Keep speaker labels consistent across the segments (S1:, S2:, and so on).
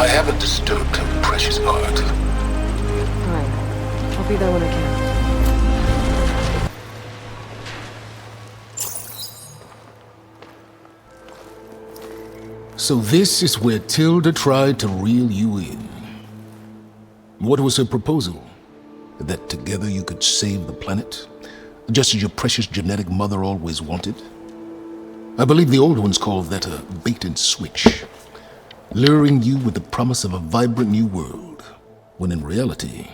S1: I haven't disturbed her precious heart.
S2: Fine. I'll be there when I can.
S3: So this is where Tilda tried to reel you in. What was her proposal? That together you could save the planet? Just as your precious genetic mother always wanted? I believe the old ones called that a bait and switch, luring you with the promise of a vibrant new world, when in reality,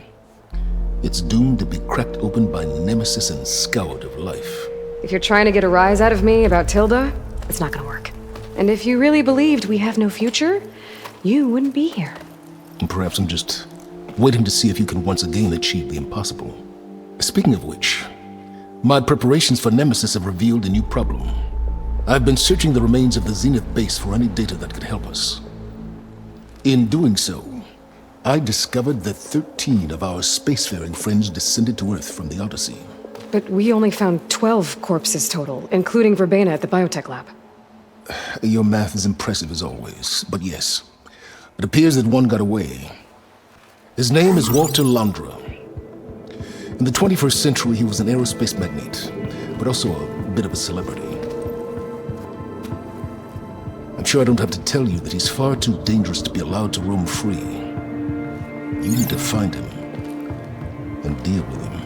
S3: it's doomed to be cracked open by nemesis and scoured of life.
S2: If you're trying to get a rise out of me about Tilda, it's not gonna work. And if you really believed we have no future, you wouldn't be here.
S3: And perhaps I'm just waiting to see if you can once again achieve the impossible. Speaking of which, my preparations for Nemesis have revealed a new problem. I've been searching the remains of the Zenith base for any data that could help us. In doing so, I discovered that 13 of our spacefaring friends descended to Earth from the Odyssey.
S2: But we only found 12 corpses total, including Verbena at the biotech lab.
S3: Your math is impressive as always, but yes, it appears that one got away. His name is Walter Londra. In the 21st century, he was an aerospace magnate, but also a bit of a celebrity. I'm sure I don't have to tell you that he's far too dangerous to be allowed to roam free. You need to find him and deal with him.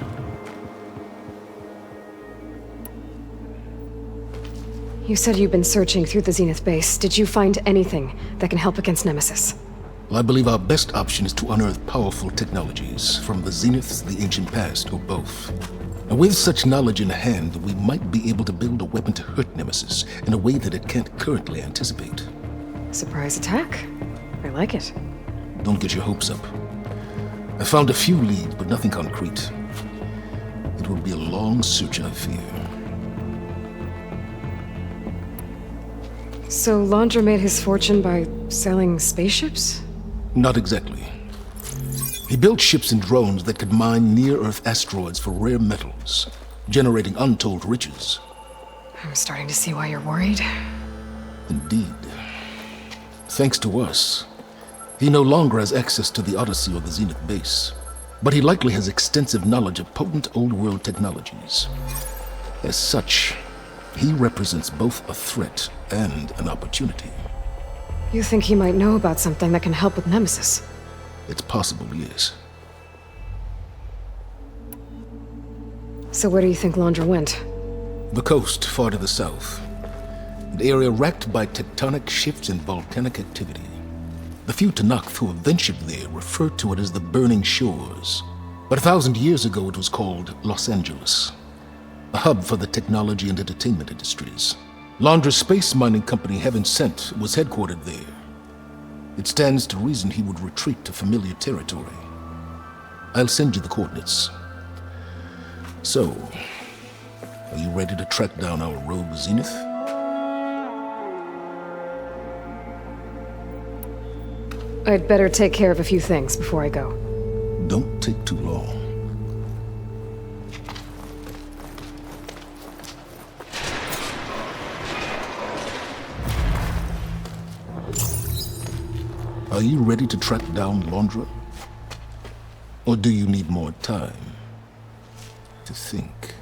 S2: You said you've been searching through the Zenith base. Did you find anything that can help against Nemesis?
S3: Well, I believe our best option is to unearth powerful technologies from the Zeniths, the ancient past, or both. And with such knowledge in hand, we might be able to build a weapon to hurt Nemesis in a way that it can't currently anticipate.
S2: Surprise attack? I like it.
S3: Don't get your hopes up. I found a few leads, but nothing concrete. It will be a long search, I fear.
S2: So Londra made his fortune by selling spaceships?
S3: Not exactly. He built ships and drones that could mine near-Earth asteroids for rare metals, generating untold riches.
S2: I'm starting to see why you're worried.
S3: Indeed. Thanks to us, he no longer has access to the Odyssey or the Zenith base, but he likely has extensive knowledge of potent old-world technologies. As such, he represents both a threat and an opportunity.
S2: You think he might know about something that can help with Nemesis?
S3: It's possible, yes.
S2: So where do you think Londra went?
S3: The coast, far to the south. An area racked by tectonic shifts and volcanic activity. The few Tanakh who have ventured there refer to it as the Burning Shores. But 1,000 years ago it was called Los Angeles, a hub for the technology and entertainment industries. Londra's space mining company, Heaven Sent, was headquartered there. It stands to reason he would retreat to familiar territory. I'll send you the coordinates. So, are you ready to track down our rogue Zenith?
S2: I'd better take care of a few things before I go.
S3: Don't take too long. Are you ready to track down Londra? Or do you need more time to think?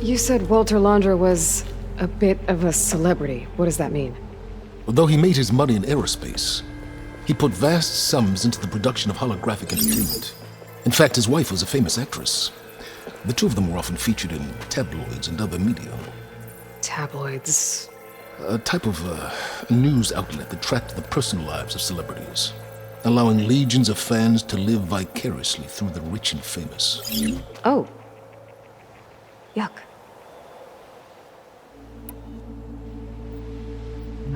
S2: You said Walter Londra was a bit of a celebrity. What does that mean?
S3: Although he made his money in aerospace, he put vast sums into the production of holographic entertainment. In fact, his wife was a famous actress. The two of them were often featured in tabloids and other media.
S2: Tabloids?
S3: A type of news outlet that tracked the personal lives of celebrities, allowing legions of fans to live vicariously through the rich and famous.
S2: Oh. Yuck.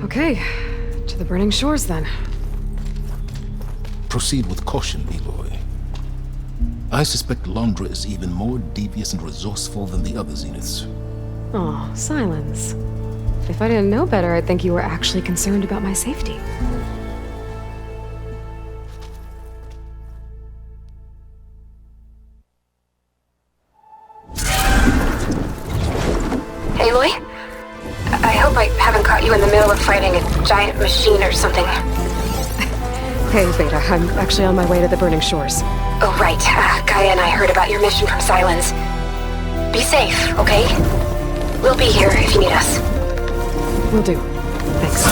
S2: Okay, to the burning shores then.
S3: Proceed with caution, Eloy. I suspect Londra is even more devious and resourceful than the other Zeniths.
S2: Oh, silence. If I didn't know better, I'd think you were actually concerned about my safety. Aloy? I hope I
S4: middle of fighting a giant machine or something.
S2: Hey, Beta, I'm actually on my way to the Burning Shores.
S4: Oh, right. Gaia and I heard about your mission from Silence. Be safe, okay? We'll be here if you need us.
S2: Will do. Thanks.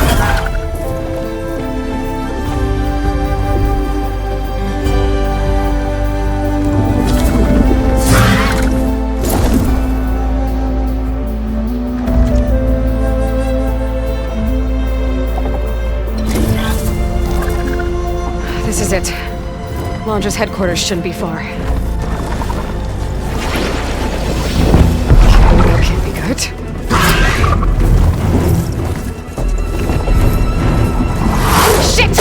S2: This is it. Launcher's headquarters shouldn't be far. That can't be good. Shit!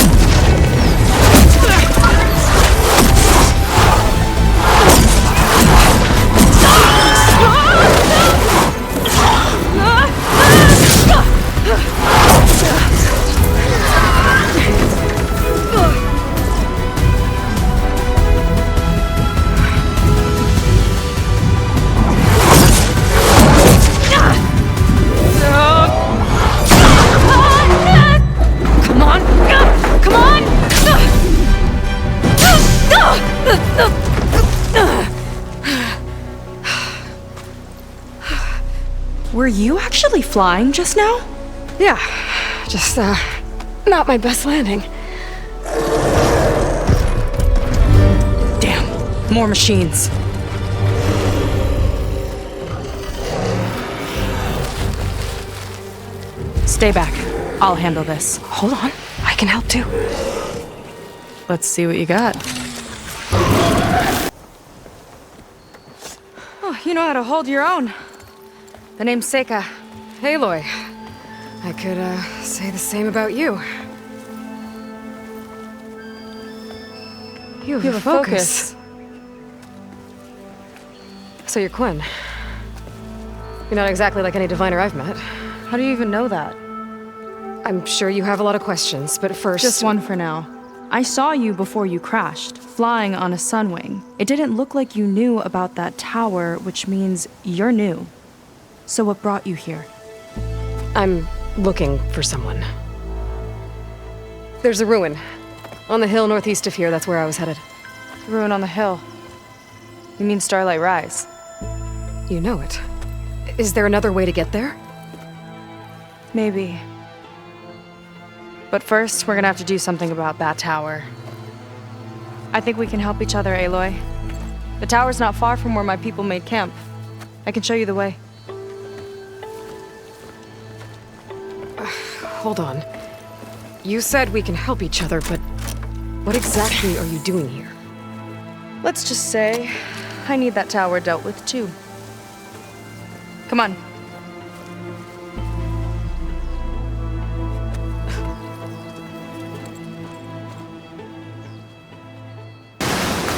S5: Were you actually flying just now?
S2: Yeah, just, not my best landing.
S5: Damn, more machines. Stay back. I'll handle this.
S2: Hold on, I can help too.
S5: Let's see what you got. Oh, you know how to hold your own. The name's Seika.
S2: Aloy. I could, say the same about you. You have a focus. So you're Quinn. You're not exactly like any diviner I've met.
S5: How do you even know that?
S2: I'm sure you have a lot of questions, but first...
S5: Just one for now. I saw you before you crashed, flying on a sunwing. It didn't look like you knew about that tower, which means you're new. So what brought you here?
S2: I'm looking for someone. There's a ruin. On the hill northeast of here, that's where I was headed.
S5: Ruin on the hill. You mean Starlight Rise?
S2: You know it. Is there another way to get there?
S5: Maybe. But first, we're gonna have to do something about that tower. I think we can help each other, Aloy. The tower's not far from where my people made camp. I can show you the way.
S2: Hold on. You said we can help each other, but what exactly are you doing here?
S5: Let's just say I need that tower dealt with too. Come on.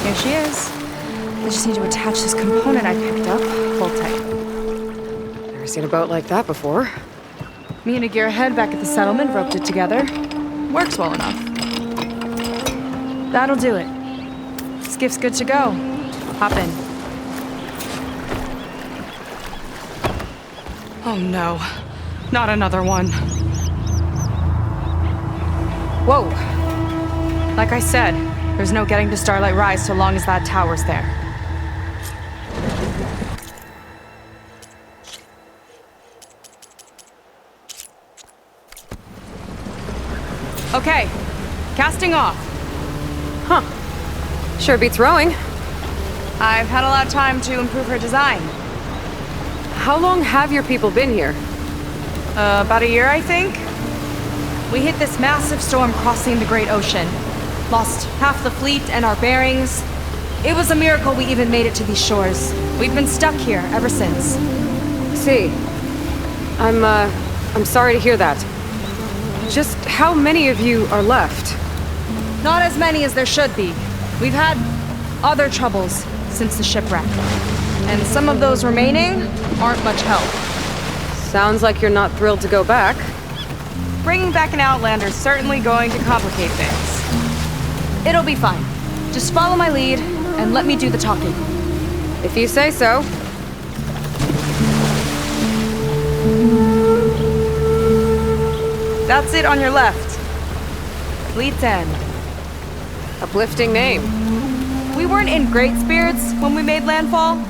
S5: Here she is. I just need to attach this component I picked up. Hold tight.
S2: Never seen a boat like that before.
S5: Me and a gearhead back at the settlement roped it together. Works well enough. That'll do it. Skiff's good to go. Hop in. Oh no. Not another one. Whoa. Like I said, there's no getting to Starlight Rise so long as that tower's there. Okay, casting off.
S2: Huh. Sure beats rowing.
S5: I've had a lot of time to improve her design.
S2: How long have your people been here?
S5: About a year, I think. We hit this massive storm crossing the Great Ocean. Lost half the fleet and our bearings. It was a miracle we even made it to these shores. We've been stuck here ever since.
S2: See. I'm sorry to hear that. Just how many of you are left?
S5: Not as many as there should be. We've had other troubles since the shipwreck. And some of those remaining aren't much help.
S2: Sounds like you're not thrilled to go back.
S5: Bringing back an Outlander's certainly going to complicate things. It'll be fine. Just follow my lead and let me do the talking.
S2: If you say so.
S5: That's it on your left. Fleet's End.
S2: Uplifting name.
S5: We weren't in great spirits when we made landfall.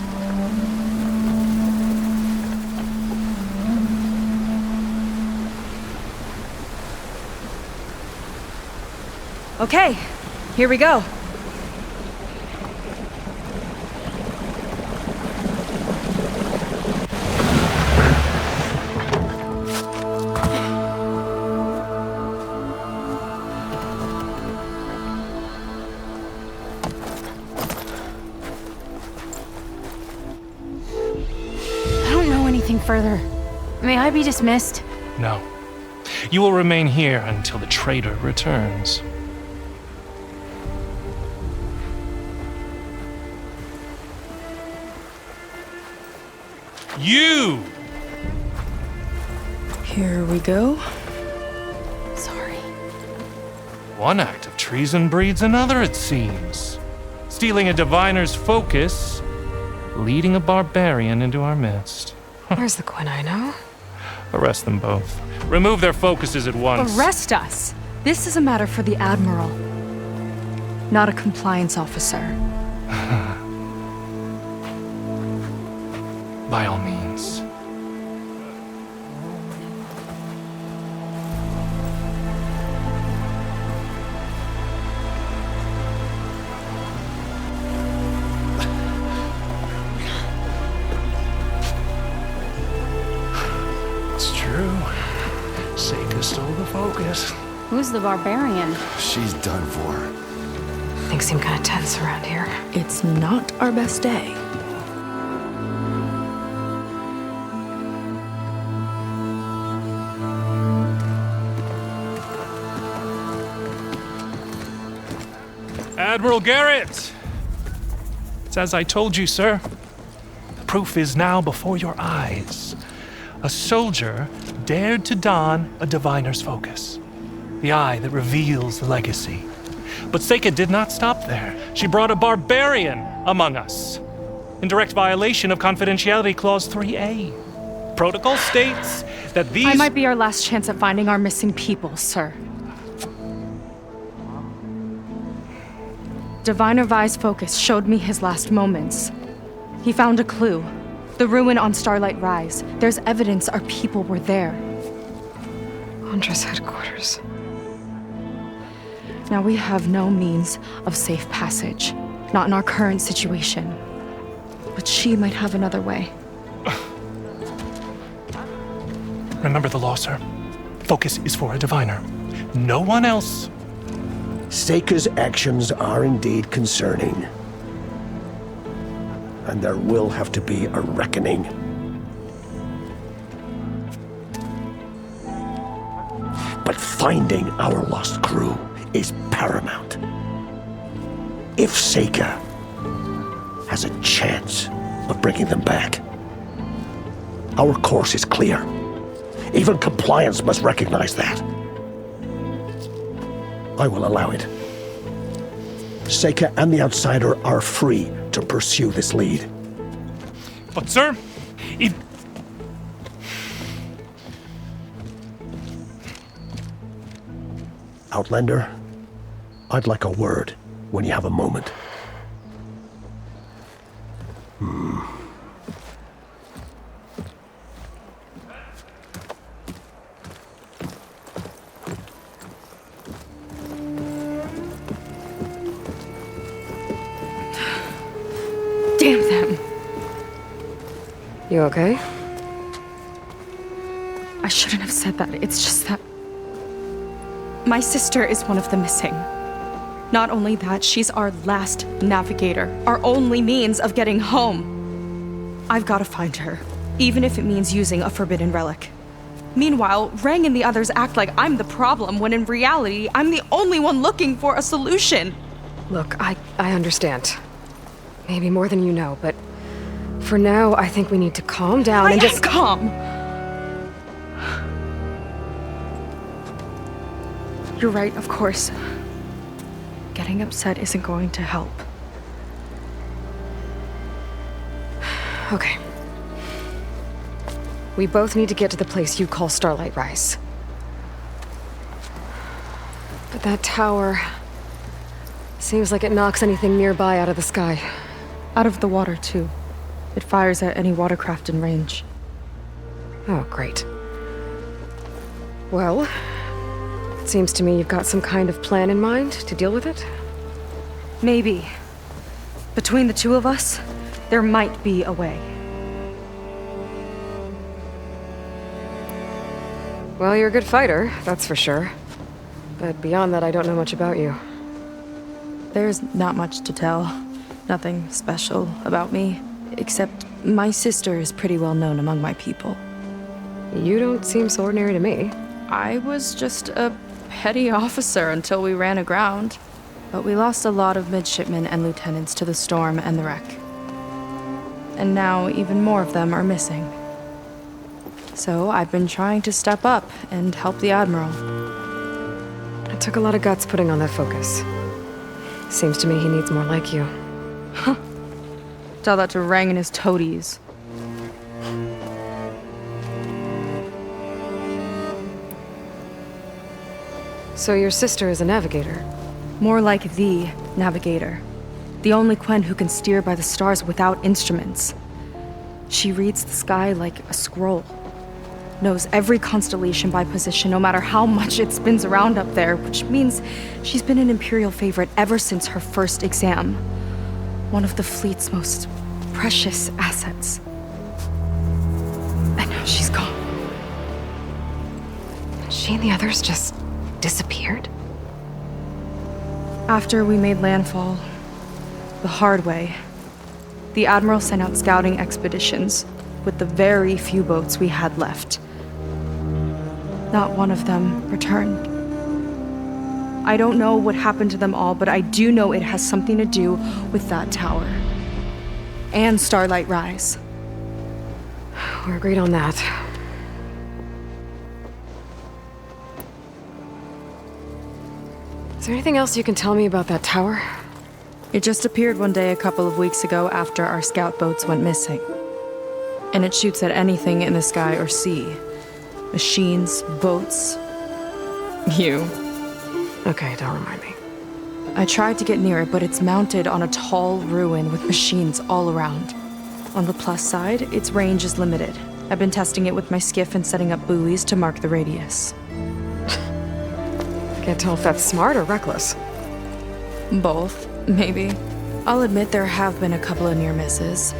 S5: Okay, here we go.
S6: Further. May I be dismissed?
S7: No. You will remain here until the traitor returns. You!
S5: Here we go.
S6: Sorry.
S7: One act of treason breeds another, it seems. Stealing a diviner's focus, leading a barbarian into our midst.
S2: Where's the quinino?
S7: Arrest them both. Remove their focuses at once.
S5: Arrest us. This is a matter for the Admiral, not a compliance officer.
S7: By all means. It's true. Seika stole the focus.
S6: Who's the barbarian?
S1: She's done for.
S2: Things seem kind of tense around here.
S5: It's not our best day.
S7: Admiral Garrett! It's as I told you, sir. The proof is now before your eyes. A soldier dared to don a diviner's focus, the eye that reveals the legacy. But Seika did not stop there. She brought a barbarian among us, in direct violation of Confidentiality Clause 3A. Protocol states that these...
S5: I might be our last chance at finding our missing people, sir. Diviner Vi's focus showed me his last moments. He found a clue. The ruin on Starlight Rise. There's evidence our people were there.
S2: Huntress headquarters.
S5: Now we have no means of safe passage. Not in our current situation. But she might have another way.
S7: Remember the law, sir. Focus is for a diviner. No one else.
S8: Seika's actions are indeed concerning. And there will have to be a reckoning. But finding our lost crew is paramount. If Seika has a chance of bringing them back, our course is clear. Even compliance must recognize that. I will allow it. Seika and the Outsider are free to pursue this lead.
S7: But, sir, if...
S8: Outlander, I'd like a word when you have a moment.
S5: Damn them.
S2: You okay?
S5: I shouldn't have said that. It's just that my sister is one of the missing. Not only that, she's our last navigator, our only means of getting home. I've got to find her, even if it means using a forbidden relic. Meanwhile, Rang and the others act like I'm the problem, when in reality, I'm the only one looking for a solution.
S2: Look, I understand. Maybe more than you know, but for now, I think we need to calm down and just...
S5: calm! You're right, of course. Getting upset isn't going to help.
S2: Okay. We both need to get to the place you call Starlight Rise. But that tower seems like it knocks anything nearby out of the sky.
S5: Out of the water, too. It fires at any watercraft in range.
S2: Oh, great. Well, it seems to me you've got some kind of plan in mind to deal with it.
S5: Maybe. Between the two of us, there might be a way.
S2: Well, you're a good fighter, that's for sure. But beyond that, I don't know much about you.
S5: There's not much to tell. Nothing special about me. Except my sister is pretty well known among my people.
S2: You don't seem so ordinary to me.
S5: I was just a petty officer until we ran aground. But we lost a lot of midshipmen and lieutenants to the storm and the wreck. And now even more of them are missing. So I've been trying to step up and help the Admiral.
S2: It took a lot of guts putting on that focus. Seems to me he needs more like you.
S5: Tell that to Rang and his toadies.
S2: So your sister is a navigator?
S5: More like the navigator. The only Quen who can steer by the stars without instruments. She reads the sky like a scroll. Knows every constellation by position, no matter how much it spins around up there, which means she's been an Imperial favorite ever since her first exam. One of the fleet's most precious assets. And now she's gone.
S2: She and the others just disappeared?
S5: After we made landfall, the hard way, the Admiral sent out scouting expeditions with the very few boats we had left. Not one of them returned. I don't know what happened to them all, but I do know it has something to do with that tower. And Starlight Rise.
S2: We're agreed on that. Is there anything else you can tell me about that tower?
S5: It just appeared one day a couple of weeks ago after our scout boats went missing. And it shoots at anything in the sky or sea. Machines, boats, you.
S2: Okay, don't remind me.
S5: I tried to get near it, but it's mounted on a tall ruin with machines all around. On the plus side, its range is limited. I've been testing it with my skiff and setting up buoys to mark the radius.
S2: I can't tell if that's smart or reckless.
S5: Both, maybe. I'll admit there have been a couple of near misses.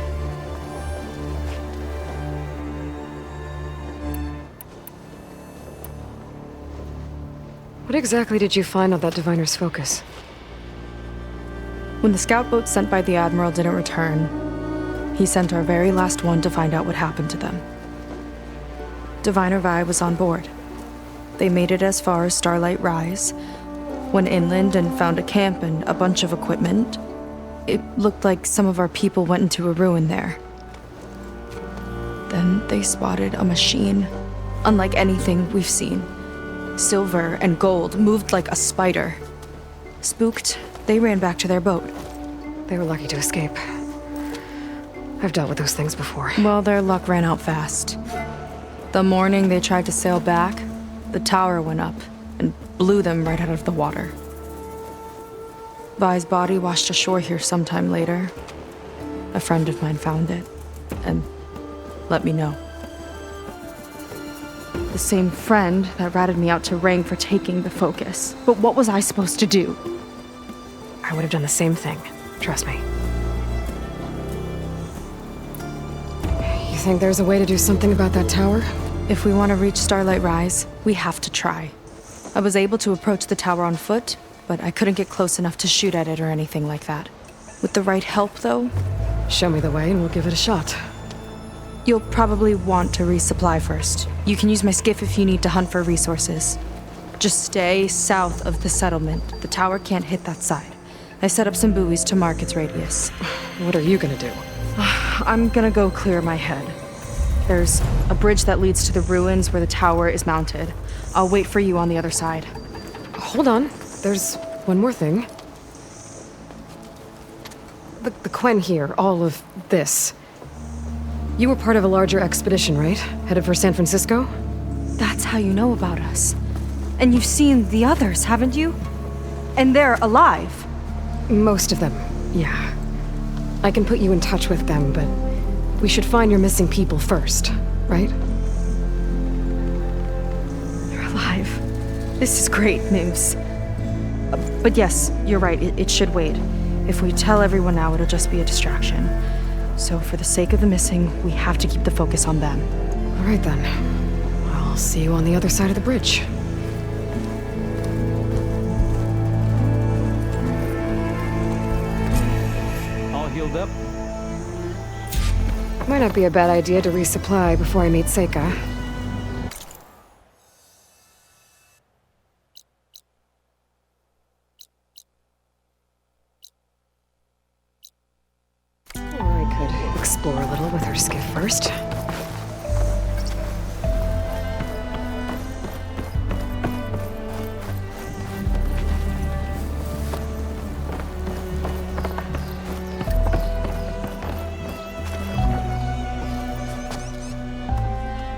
S2: What exactly did you find on that diviner's focus?
S5: When the scout boat sent by the Admiral didn't return, he sent our very last one to find out what happened to them. Diviner Vi was on board. They made it as far as Starlight Rise, went inland and found a camp and a bunch of equipment. It looked like some of our people went into a ruin there. Then they spotted a machine, unlike anything we've seen. Silver and gold, moved like a spider. Spooked, they ran back to their boat.
S2: They were lucky to escape. I've dealt with those things before.
S5: Well, their luck ran out fast. The morning they tried to sail back, the tower went up and blew them right out of the water. Vi's body washed ashore here sometime later. A friend of mine found it and let me know. The same friend that ratted me out to Rang for taking the focus. But what was I supposed to do?
S2: I would have done the same thing. Trust me. You think there's a way to do something about that tower?
S5: If we want to reach Starlight Rise, we have to try. I was able to approach the tower on foot, but I couldn't get close enough to shoot at it or anything like that. With the right help, though,
S2: Show me the way and we'll give it a shot.
S5: you'll probably want to resupply first. You can use my skiff if you need to hunt for resources. Just stay south of the settlement. The tower can't hit that side. I set up some buoys to mark its radius.
S2: What are you gonna do?
S5: I'm gonna go clear my head. There's a bridge that leads to the ruins where the tower is mounted. I'll wait for you on the other side.
S2: Hold on. There's one more thing. The Quen here, all of this. You were part of a larger expedition, right? Headed for San Francisco?
S5: That's how you know about us. And you've seen the others, haven't you? And they're alive.
S2: Most of them, yeah. I can put you in touch with them, but we should find your missing people first, right?
S5: They're alive. This is great news. But yes, you're right, it should wait. If we tell everyone now, it'll just be a distraction. So for the sake of the missing, we have to keep the focus on them.
S2: All right then. I'll see you on the other side of the bridge.
S9: All healed up?
S2: Might not be a bad idea to resupply before I meet Seika. Or I could explore a little with her skiff first.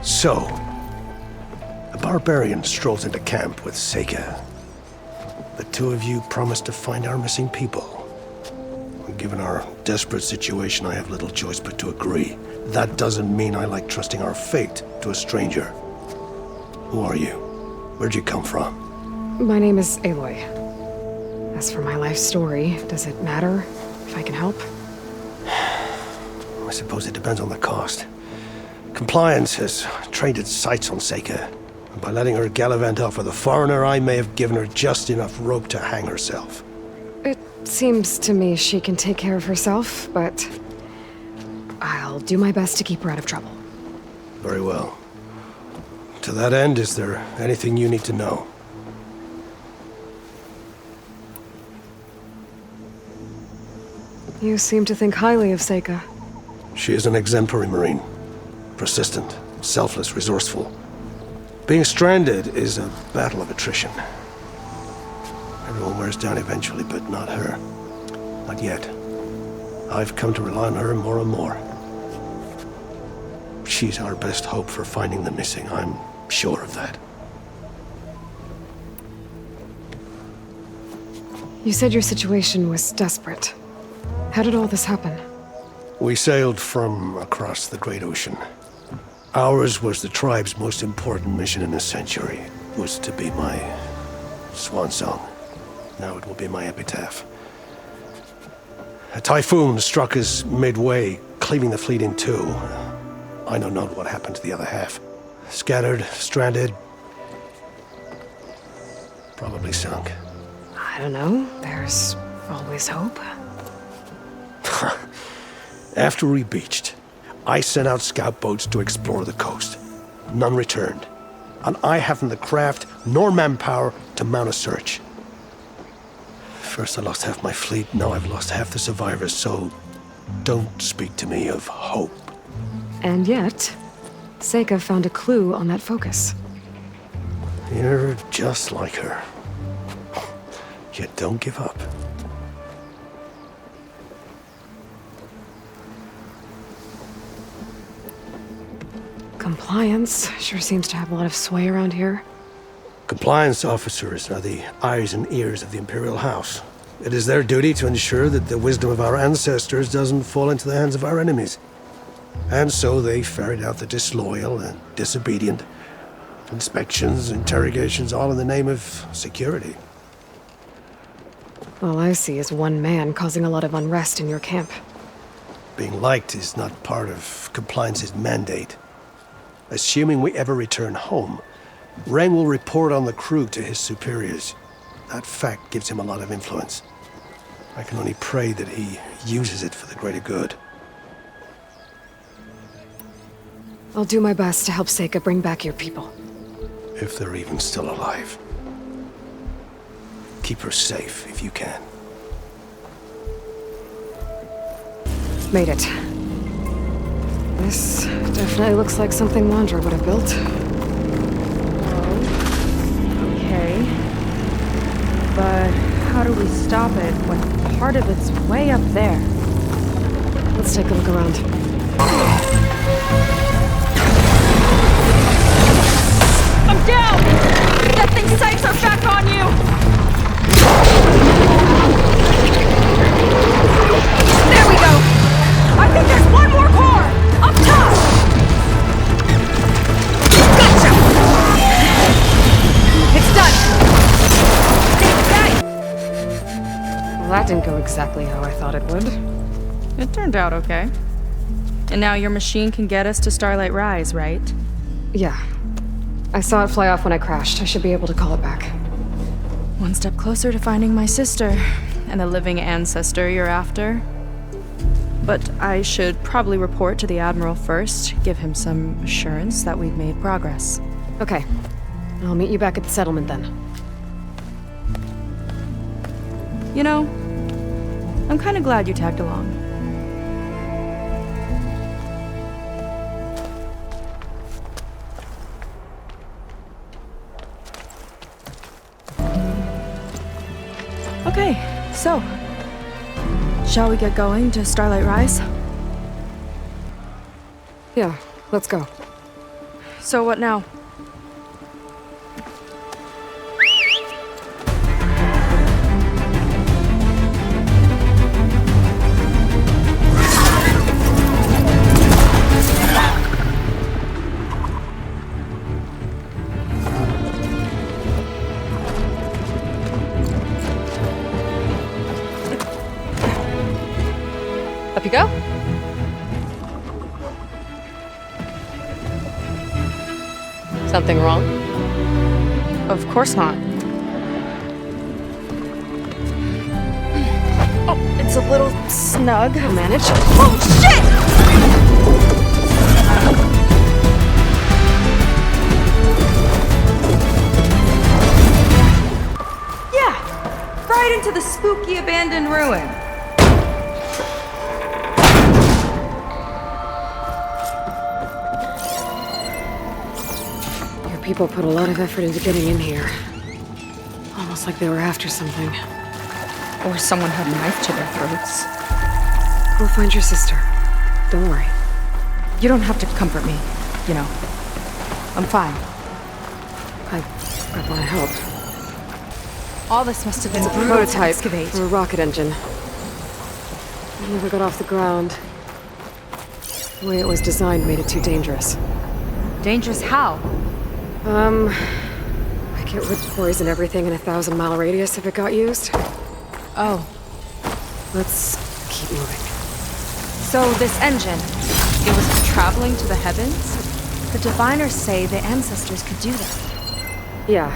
S8: So, a barbarian strolls into camp with Seika. The two of you promised to find our missing people. Given our desperate situation, I have little choice but to agree. That doesn't mean I like trusting our fate to a stranger. Who are you? Where'd you come from?
S2: My name is Aloy. As for my life story, does it matter if I can help?
S8: I suppose it depends on the cost. Compliance has traded sights on Seika. And by letting her gallivant off with a foreigner, I may have given her just enough rope to hang herself.
S2: It seems to me she can take care of herself, but I'll do my best to keep her out of trouble.
S8: Very well. To that end, is there anything you need to know?
S2: You seem to think highly of Seika.
S8: She is an exemplary Marine. Persistent, selfless, resourceful. Being stranded is a battle of attrition. Everyone wears down eventually, but not her. Not yet. I've come to rely on her more and more. She's our best hope for finding the missing, I'm sure of that.
S2: You said your situation was desperate. How did all this happen?
S8: We sailed from across the Great Ocean. Ours was the tribe's most important mission in a century. It was to be my swan song. Now it will be my epitaph. A typhoon struck us midway, cleaving the fleet in two. I know not what happened to the other half. Scattered, stranded, probably sunk.
S2: I don't know. There's always hope.
S8: After we beached, I sent out scout boats to explore the coast. None returned. And I haven't the craft nor manpower to mount a search. First I lost half my fleet, now I've lost half the survivors, so don't speak to me of hope.
S2: And yet, Seika found a clue on that focus.
S8: You're just like her. Yet don't give up.
S2: Compliance sure seems to have a lot of sway around here.
S8: Compliance officers are the eyes and ears of the Imperial House. It is their duty to ensure that the wisdom of our ancestors doesn't fall into the hands of our enemies. And so they ferret out the disloyal and disobedient. Inspections, interrogations, all in the name of security.
S2: All I see is one man causing a lot of unrest in your camp.
S8: Being liked is not part of Compliance's mandate. Assuming we ever return home, Reng will report on the crew to his superiors. That fact gives him a lot of influence. I can only pray that he uses it for the greater good.
S2: I'll do my best to help Seika bring back your people.
S8: If they're even still alive. Keep her safe if you can.
S2: Made it. This definitely looks like something Wanderer would have built.
S5: Okay. But how do we stop it when part of it's way up there?
S2: Let's take a look around.
S5: I'm down! That thing's sights are back on you!
S2: exactly how I thought it would.
S5: It turned out okay. And now your machine can get us to Starlight Rise, right?
S2: Yeah. I saw it fly off when I crashed. I should be able to call it back.
S5: One step closer to finding my sister and the living ancestor you're after. But I should probably report to the Admiral first, give him some assurance that we've made progress.
S2: Okay. I'll meet you back at the settlement then.
S5: You know, I'm kind of glad you tagged along. Okay, so, shall we get going to Starlight Rise?
S2: Yeah, let's go.
S5: So what now?
S2: Up you go. Something wrong?
S5: Of course not. Oh, it's a little snug.
S2: I'll manage.
S5: Oh, shit! Yeah, right into the spooky abandoned ruin.
S2: People put a lot of effort into getting in here. Almost like they were after something.
S5: Or someone had a knife to their throats.
S2: Go find your sister. Don't worry.
S5: You don't have to comfort me, you know. I'm fine.
S2: I want to help.
S5: All this must have been
S2: It's a
S5: brutal to
S2: prototype
S5: excavate.
S2: for a rocket engine. It never got off the ground. The way it was designed made it too dangerous.
S5: Dangerous how?
S2: Like it would poison everything in a 1,000-mile radius if it got used.
S5: Oh.
S2: Let's keep moving.
S5: So this engine, it was traveling to the heavens? The diviners say the ancestors could do that.
S2: Yeah.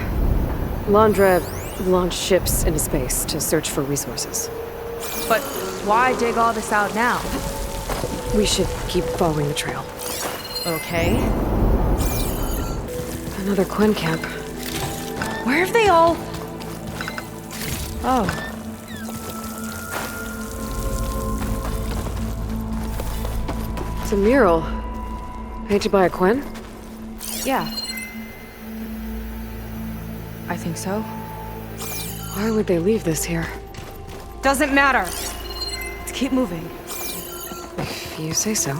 S2: Landra launched ships into space to search for resources.
S5: But why dig all this out now?
S2: We should keep following the trail.
S5: Okay.
S2: Another Quen camp.
S5: Where have they all... Oh.
S2: It's a mural. Painted by a Quen?
S5: Yeah. I think so.
S2: Why would they leave this here?
S5: Doesn't matter. Let's keep moving.
S2: If you say so.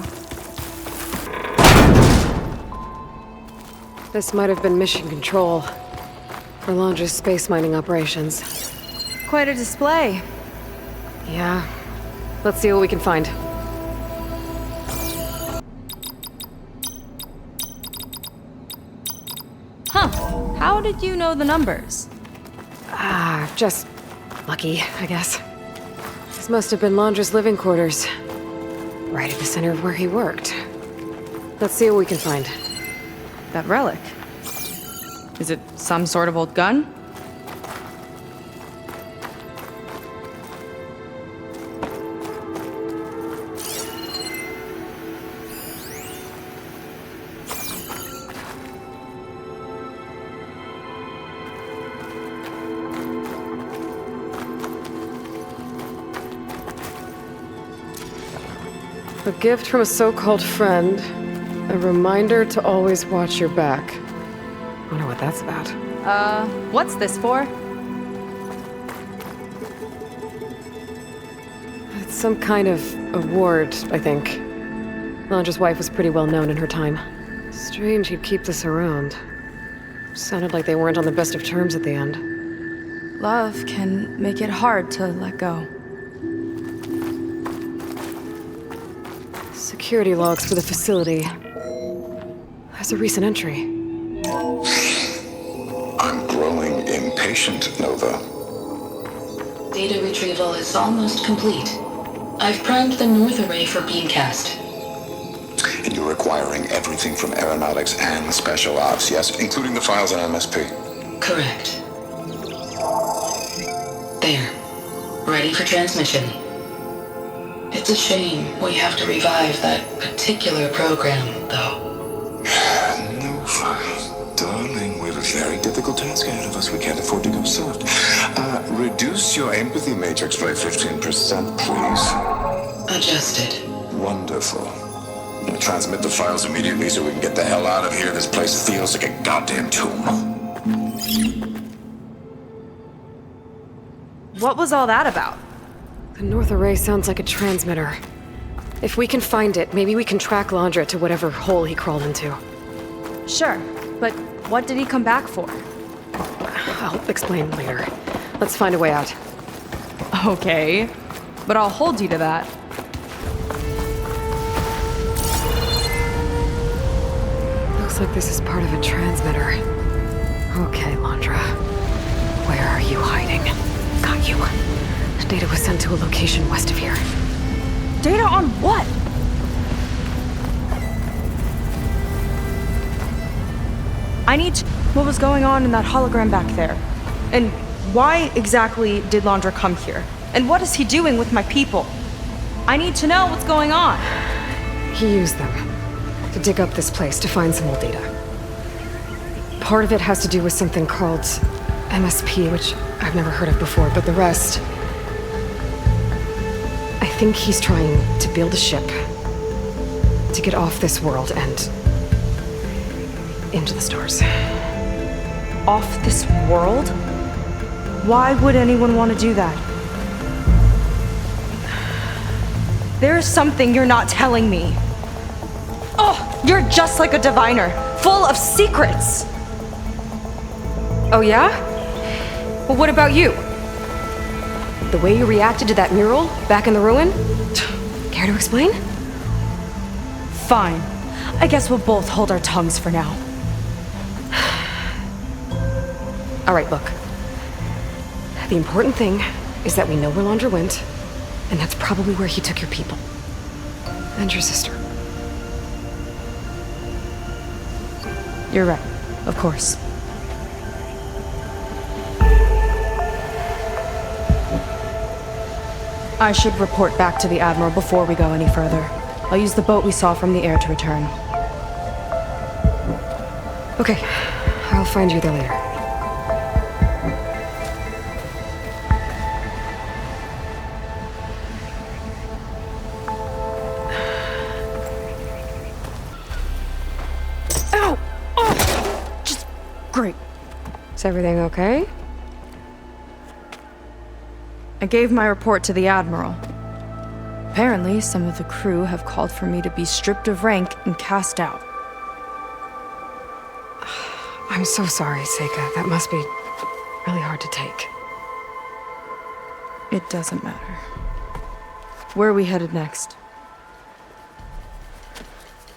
S2: This might have been mission control for Landra's space mining operations.
S5: Quite a display.
S2: Yeah. Let's see what we can find.
S5: Huh. How did you know the numbers?
S2: Just lucky, I guess. This must have been Landra's living quarters. Right at the center of where he worked. Let's see what we can find.
S5: That relic. Is it some sort of old gun?
S2: A gift from a so-called friend. A reminder to always watch your back. Wonder what that's about.
S5: What's this for?
S2: It's some kind of award, I think. Landra's wife was pretty well known in her time. Strange he'd keep this around. Sounded like they weren't on the best of terms at the end.
S5: Love can make it hard to let go.
S2: Security logs for the facility. There's a recent entry.
S1: I'm growing impatient, Nova.
S10: Data retrieval is almost complete. I've primed the north array for beamcast.
S1: And you're acquiring everything from aeronautics and special ops, yes? Including the files in MSP.
S10: Correct. There. Ready for transmission. It's a shame we have to revive that particular program, though.
S1: No, darling, we have a very difficult task ahead of us. We can't afford to go soft. Reduce your empathy matrix by 15%, please.
S10: Adjusted.
S1: Wonderful. Transmit the files immediately so we can get the hell out of here. This place feels like a goddamn tomb.
S5: What was all that about?
S2: The North Array sounds like a transmitter. If we can find it, maybe we can track Landra to whatever hole he crawled into.
S5: Sure, but what did he come back for?
S2: I'll explain later. Let's find a way out.
S5: Okay, but I'll hold you to that.
S2: Looks like this is part of a transmitter. Okay, Landra. Where are you hiding? Got you. Data was sent to a location west of here.
S5: Data on what? I need to... What was going on in that hologram back there? And why exactly did Landra come here? And what is he doing with my people? I need to know what's going on.
S2: He used them to dig up this place to find some old data. Part of it has to do with something called MSP, which I've never heard of before, but the rest... I think he's trying to build a ship to get off this world and into the stars.
S5: Off this world? Why would anyone want to do that? There's something you're not telling me. Oh, you're just like a diviner, full of secrets.
S2: Oh yeah? Well, what about you? The way you reacted to that mural back in the ruin? Care to explain?
S5: Fine. I guess we'll both hold our tongues for now.
S2: All right, look. The important thing is that we know where Landra went, and that's probably where he took your people. And your sister.
S5: You're right. Of course. I should report back to the Admiral before we go any further. I'll use the boat we saw from the air to return.
S2: Okay. I'll find you there later.
S5: Ow! Oh! Just... great.
S2: Is everything okay?
S5: I gave my report to the Admiral. Apparently, some of the crew have called for me to be stripped of rank and cast out.
S2: I'm so sorry, Seika. That must be really hard to take.
S5: It doesn't matter. Where are we headed next?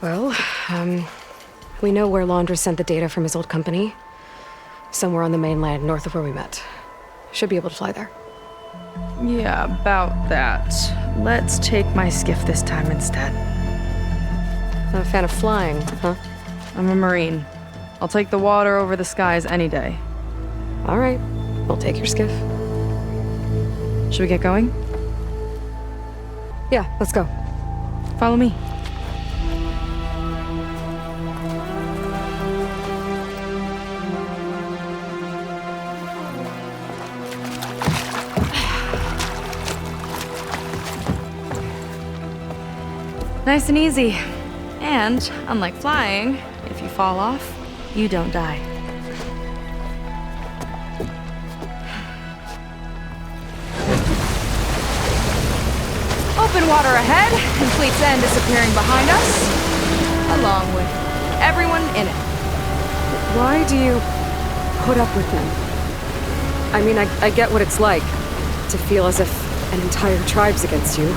S2: Well, we know where Landra sent the data from his old company. Somewhere on the mainland, north of where we met. Should be able to fly there.
S5: Yeah, about that. Let's take my skiff this time instead.
S2: Not a fan of flying, huh?
S5: I'm a Marine. I'll take the water over the skies any day.
S2: All right. We'll take your skiff.
S5: Should we get going?
S2: Yeah, let's go.
S5: Follow me. Nice and easy. And, unlike flying, if you fall off, you don't die. Open water ahead, and Fleet's End disappearing behind us, along with everyone in it.
S2: Why do you put up with them? I mean, I get what it's like to feel as if an entire tribe's against you.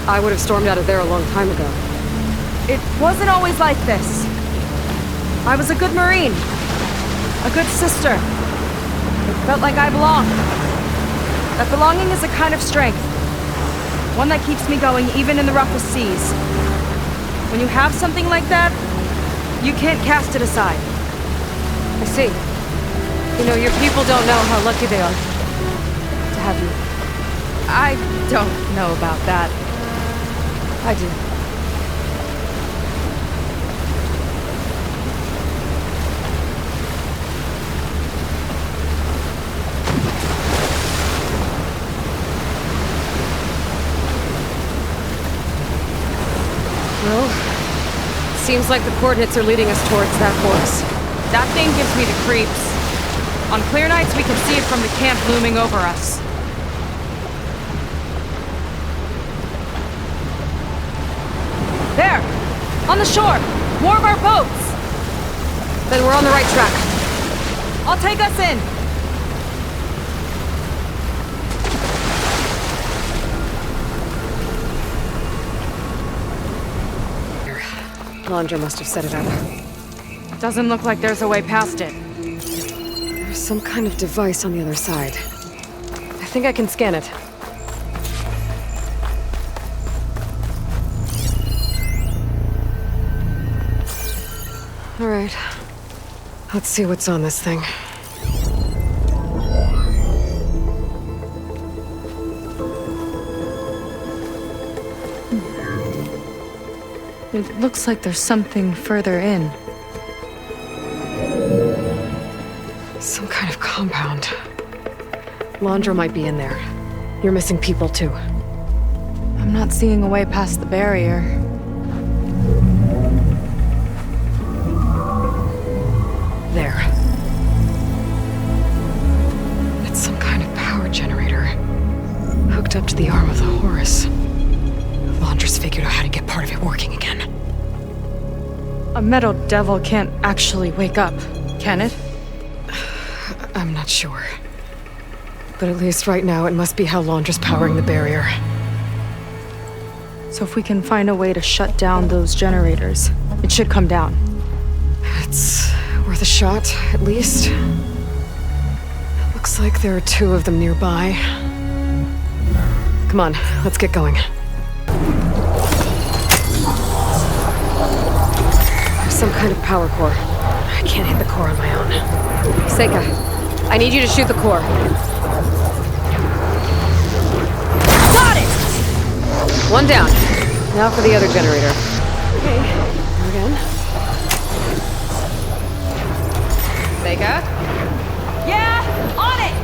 S2: I would have stormed out of there a long time ago.
S5: It wasn't always like this. I was a good Marine. A good sister. It felt like I belonged. That belonging is a kind of strength. One that keeps me going even in the roughest seas. When you have something like that, you can't cast it aside.
S2: I see. You know, your people don't know how lucky they are to have you.
S5: I don't know about that.
S2: I do. Well, seems like the coordinates are leading us towards that force.
S5: That thing gives me the creeps. On clear nights, we can see it from the camp looming over us. There! On the shore! More of our boats!
S2: Then we're on the right track.
S5: I'll take us in!
S2: Landra must have set it up.
S5: Doesn't look like there's a way past it.
S2: There's some kind of device on the other side. I think I can scan it. All right. Let's see what's on this thing.
S5: It looks like there's something further in.
S2: Some kind of compound. Landra might be in there. You're missing people too.
S5: I'm not seeing a way past the barrier.
S2: There. It's some kind of power generator. Hooked up to the arm of the Horus. Landra's figured out how to get part of it working again.
S5: A metal devil can't actually wake up, can it?
S2: I'm not sure. But at least right now it must be how Landra's powering the barrier.
S5: So if we can find a way to shut down those generators, it should come down.
S2: It's worth a shot, at least. Looks like there are 2 of them nearby. Come on, let's get going. There's some kind of power core. I can't hit the core on my own. Seika, I need you to shoot the core.
S5: Got it!
S2: 1 down. Now for the other generator. Okay, now again. Seika?
S5: Yeah, on it!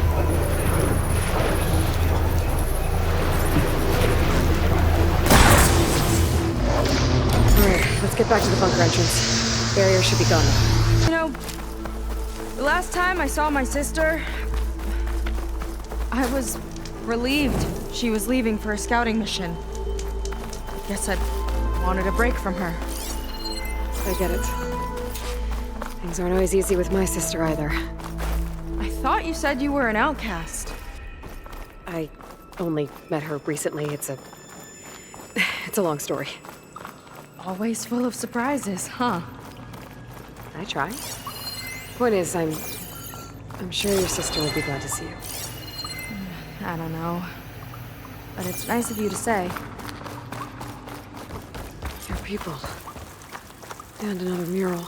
S2: Alright, let's get back to the bunker entrance. Barrier should be gone.
S5: You know, the last time I saw my sister, I was relieved she was leaving for a scouting mission. Guess I wanted a break from her.
S2: I get it. Things aren't always easy with my sister either.
S5: I thought you said you were an outcast.
S2: I only met her recently. It's a long story.
S5: Always full of surprises, huh?
S2: I try. Point is, I'm sure your sister will be glad to see you.
S5: I don't know. But it's nice of you to say.
S2: Your people. And another mural.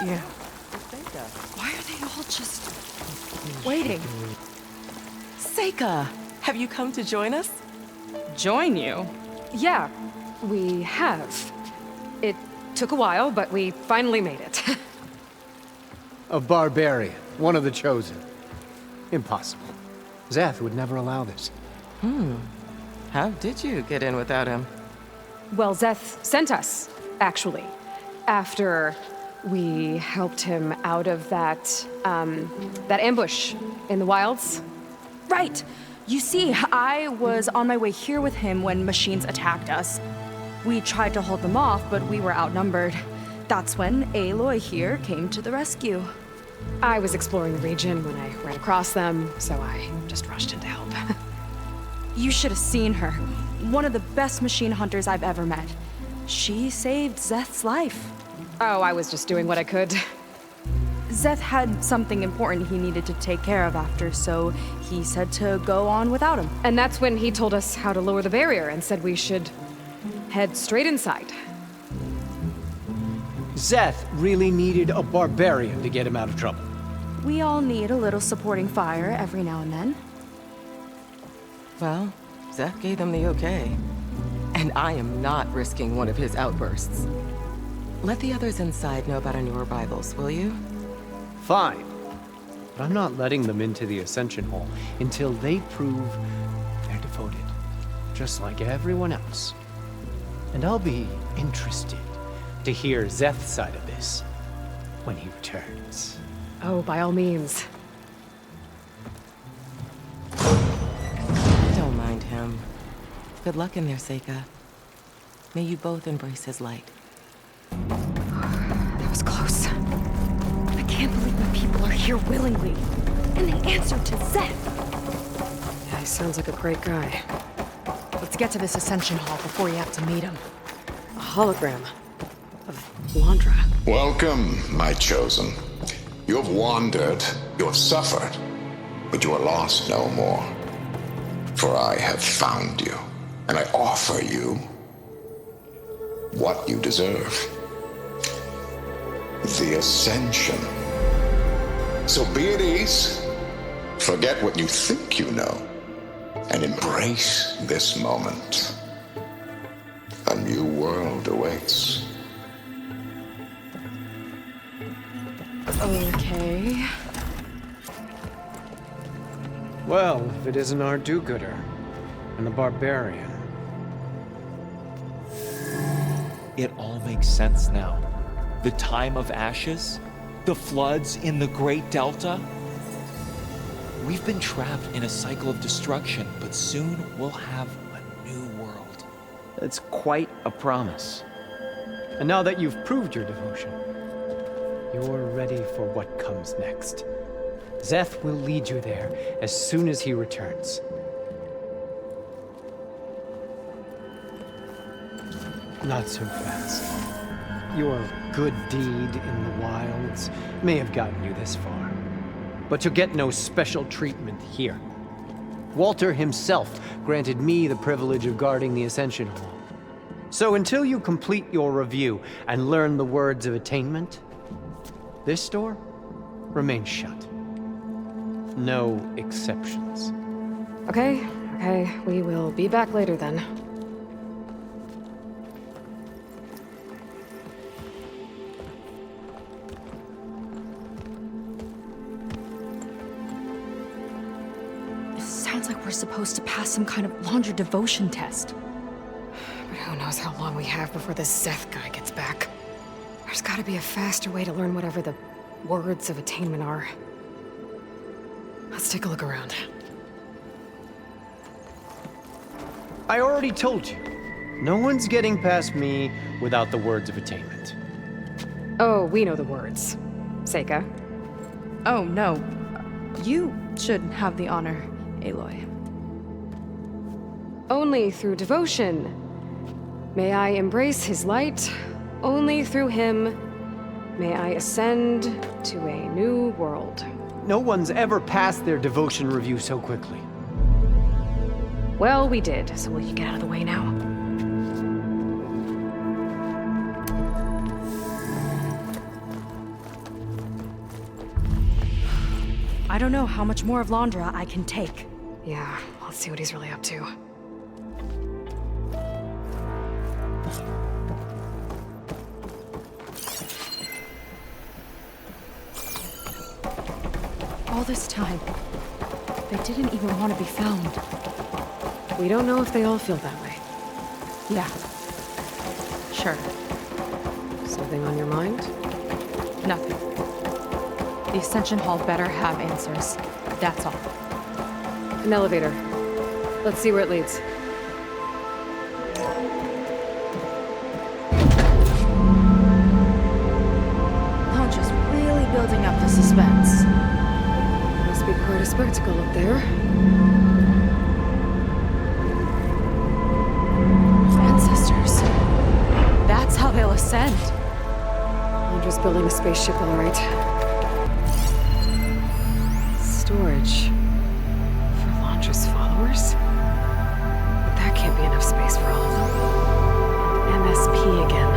S5: Yeah. Why are they all just waiting?
S11: Seika, have you come to join us?
S5: Join you?
S2: Yeah, we have. It took a while, but we finally made it.
S12: A barbarian, one of the chosen. Impossible. Zeth would never allow this.
S11: How did you get in without him?
S2: Well, Zeth sent us, actually. After we helped him out of that ambush in the wilds.
S5: Right! You see, I was on my way here with him when machines attacked us. We tried to hold them off, but we were outnumbered. That's when Aloy here came to the rescue.
S2: I was exploring the region when I ran across them, so I just rushed in to help.
S5: You should have seen her. One of the best machine hunters I've ever met. She saved Zeth's life.
S2: Oh, I was just doing what I could.
S5: Zeth had something important he needed to take care of after, so he said to go on without him.
S2: And that's when he told us how to lower the barrier and said we should head straight inside.
S12: Zeth really needed a barbarian to get him out of trouble.
S5: We all need a little supporting fire every now and then.
S11: Well, Zeth gave them the okay. And I am not risking one of his outbursts. Let the others inside know about our new arrivals, will you?
S12: Fine. But I'm not letting them into the Ascension Hall until they prove they're devoted, just like everyone else. And I'll be interested to hear Zeth's side of this when he returns.
S2: Oh, by all means.
S11: Don't mind him. Good luck in there, Seika. May you both embrace his light.
S2: That was close. I can't believe my people are here willingly. And they answered to Zeth. Yeah, he sounds like a great guy.
S5: Let's get to this Ascension Hall before you have to meet him.
S2: A hologram of Londra.
S1: Welcome, my chosen. You have wandered, you have suffered, but you are lost no more. For I have found you, and I offer you what you deserve. The Ascension. So be at ease, forget what you think you know, and embrace this moment. A new world awaits.
S5: Okay.
S12: Well, if it isn't our do-gooder and the barbarian.
S9: It all makes sense now. The time of ashes, the floods in the Great Delta. We've been trapped in a cycle of destruction, but soon we'll have a new world.
S12: It's quite a promise. And now that you've proved your devotion, you're ready for what comes next. Zeth will lead you there as soon as he returns. Not so fast. Your good deed in the wilds may have gotten you this far, but you'll get no special treatment here. Walter himself granted me the privilege of guarding the Ascension Hall. So until you complete your review and learn the words of attainment, this door remains shut. No exceptions.
S2: Okay, we will be back later then.
S5: It sounds like we're supposed to pass some kind of Londra devotion test.
S2: But who knows how long we have before this Zeth guy gets back. There's gotta be a faster way to learn whatever the words of attainment are. Let's take a look around.
S12: I already told you, no one's getting past me without the words of attainment.
S2: Oh, we know the words. Seika.
S5: Oh, no. You should have the honor, Aloy.
S2: Only through devotion may I embrace his light. Only through him may I ascend to a new world.
S12: No one's ever passed their devotion review so quickly.
S2: Well, we did, so will you get out of the way now?
S5: I don't know how much more of Londra I can take.
S2: Yeah, let's see what he's really up to.
S5: All this time, they didn't even want to be found.
S2: We don't know if they all feel that way.
S5: Yeah. Sure.
S2: Something on your mind?
S5: Nothing. The Ascension Hall better have answers. That's all.
S2: An elevator. Let's see where it leads.
S5: Londra's really building up the suspense.
S2: Must be quite a spectacle up there.
S5: Ancestors. That's how they'll ascend.
S2: Londra's building a spaceship, all right. storage for Londra's followers? But that can't be enough space for all of them. MSP again.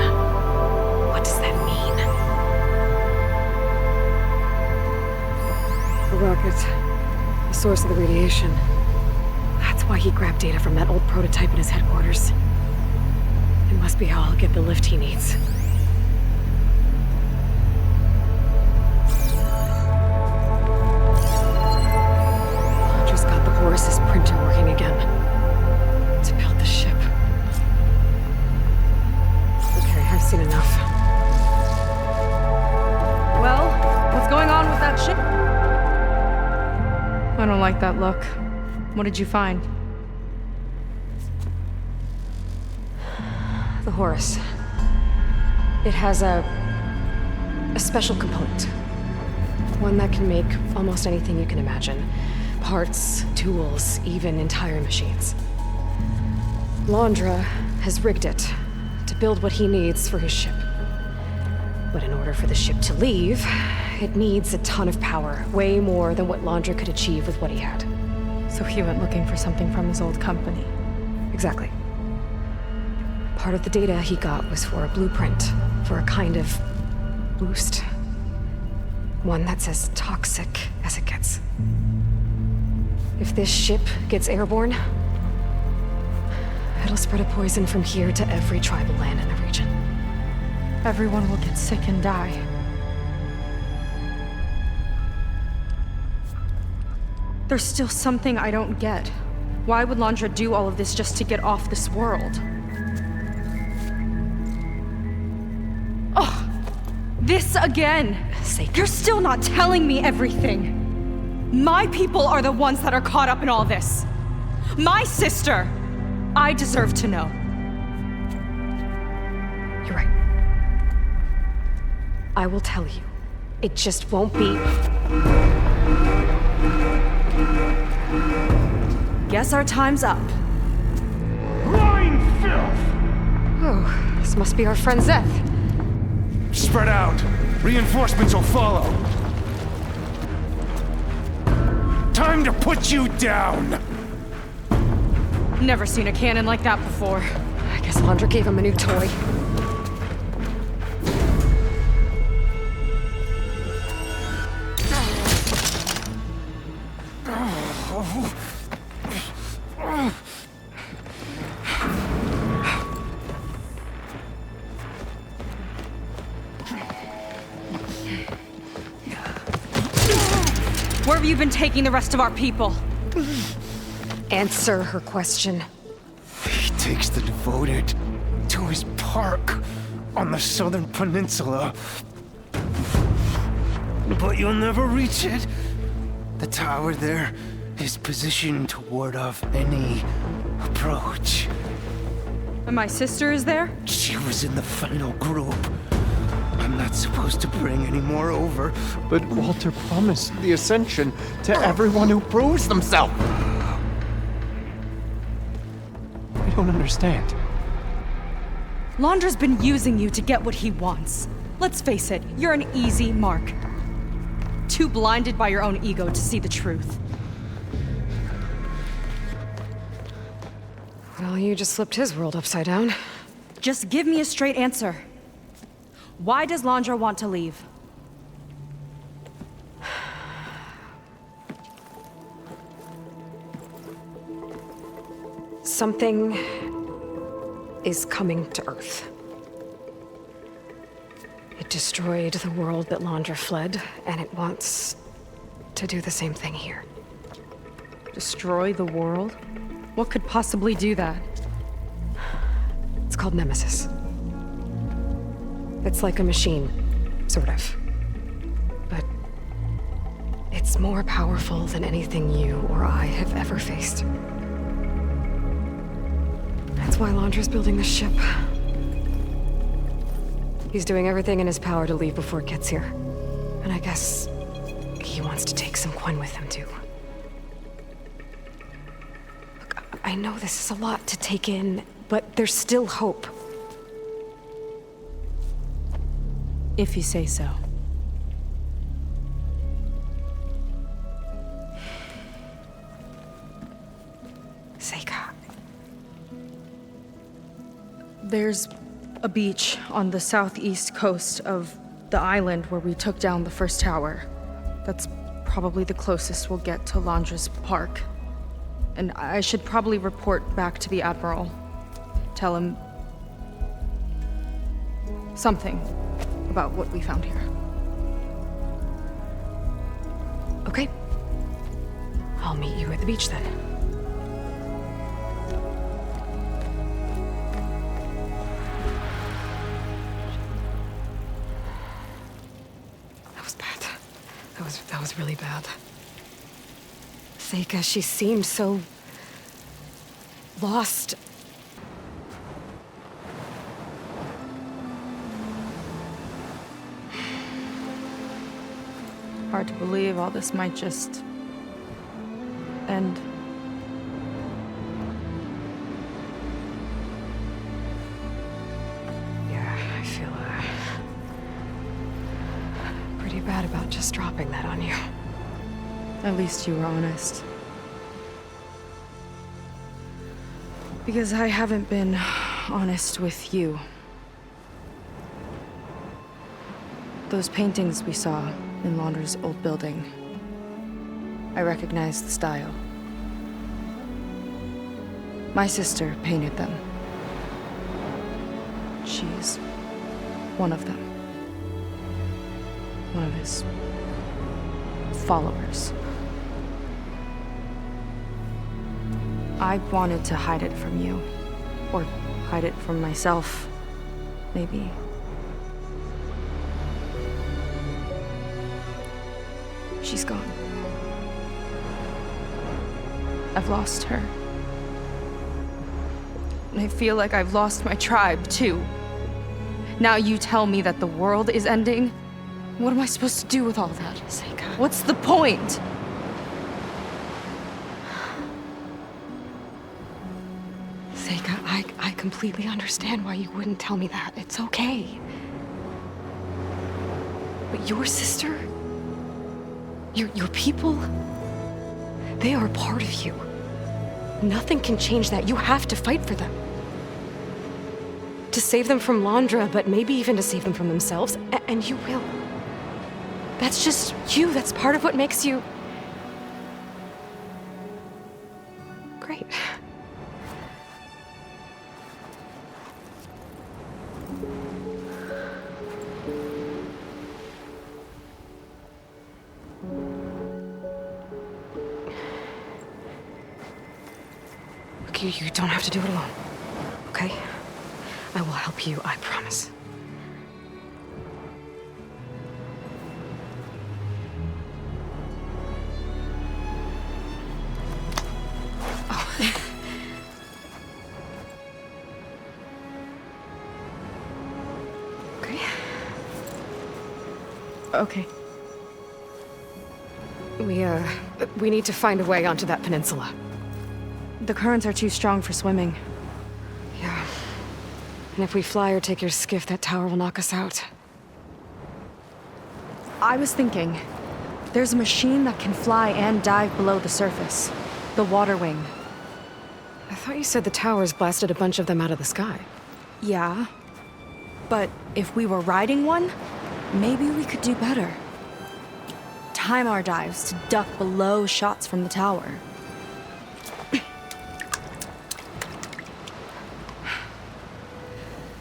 S2: What does that mean? The rocket, the source of the radiation. That's why he grabbed data from that old prototype in his headquarters. It must be how I'll get the lift he needs. Just got the Horus's printer working again. To build the ship. Okay, I've seen enough.
S5: Well, what's going on with that ship? I don't like that look. What did you find?
S2: The Horus. It has a special component. One that can make almost anything you can imagine. Parts, tools, even entire machines. Londra has rigged it to build what he needs for his ship. But in order for the ship to leave, it needs a ton of power, way more than what Londra could achieve with what he had.
S5: So he went looking for something from his old company.
S2: Exactly. Part of the data he got was for a blueprint, for a kind of boost. One that's as toxic as it gets. If this ship gets airborne, it'll spread a poison from here to every tribal land in the region.
S5: Everyone will get sick and die. There's still something I don't get. Why would Londra do all of this just to get off this world? Oh, this again! You're still not telling me everything. My people are the ones that are caught up in all this. My sister! I deserve to know.
S2: You're right. I will tell you. It just won't be...
S5: Guess our time's up.
S13: Lying filth!
S2: Oh, this must be our friend Zeth.
S13: Spread out. Reinforcements will follow. Time to put you down!
S5: Never seen a cannon like that before.
S2: I guess Londra gave him a new toy.
S5: Where have you been taking the rest of our people?
S2: Answer her question.
S13: He takes the devoted to his park on the southern peninsula. But you'll never reach it. The tower there is positioned to ward off any approach.
S5: And my sister is there?
S13: She was in the final group. I'm not supposed to bring any more over.
S12: But Walter promised the Ascension to everyone who proves themselves. I don't understand.
S5: Londra's been using you to get what he wants. Let's face it, you're an easy mark. Too blinded by your own ego to see the truth.
S2: Well, you just flipped his world upside down.
S5: Just give me a straight answer. Why does Londra want to leave?
S2: Something is coming to Earth. It destroyed the world that Londra fled, and it wants to do the same thing here.
S5: Destroy the world? What could possibly do that?
S2: It's called Nemesis. It's like a machine, sort of. But it's more powerful than anything you or I have ever faced. That's why Londra's building this ship. He's doing everything in his power to leave before it gets here. And I guess he wants to take some Quen with him, too. Look, I know this is a lot to take in, but there's still hope.
S5: If you say so. There's a beach on the southeast coast of the island where we took down the first tower. That's probably the closest we'll get to Landra's park. And I should probably report back to the Admiral. Tell him something about what we found here.
S2: Okay. I'll meet you at the beach then. That was bad. That was really bad. Seika, she seemed so lost.
S5: Hard to believe all this might just end.
S2: Yeah, I feel pretty bad about just dropping that on you.
S5: At least you were honest. Because I haven't been honest with you. Those paintings we saw in Laundra's old building, I recognize the style. My sister painted them. She's one of them. One of his followers. I wanted to hide it from you. Or hide it from myself, maybe. She's gone. I've lost her. And I feel like I've lost my tribe, too. Now you tell me that the world is ending? What am I supposed to do with all that?
S2: Seika.
S5: What's the point?
S2: Seika, I completely understand why you wouldn't tell me that. It's okay. But your sister? Your people? They are a part of you. Nothing can change that. You have to fight for them. To save them from Landra, but maybe even to save them from themselves. And you will. That's just you. That's part of what makes you... great. You don't have to do it alone, okay? I will help you, I promise. Oh. Okay.
S5: Okay.
S2: We need to find a way onto that peninsula.
S5: The currents are too strong for swimming.
S2: Yeah. And if we fly or take your skiff, that tower will knock us out.
S5: I was thinking, there's a machine that can fly and dive below the surface. The water wing.
S2: I thought you said the towers blasted a bunch of them out of the sky.
S5: Yeah. But if we were riding one, maybe we could do better. Time our dives to duck below shots from the tower.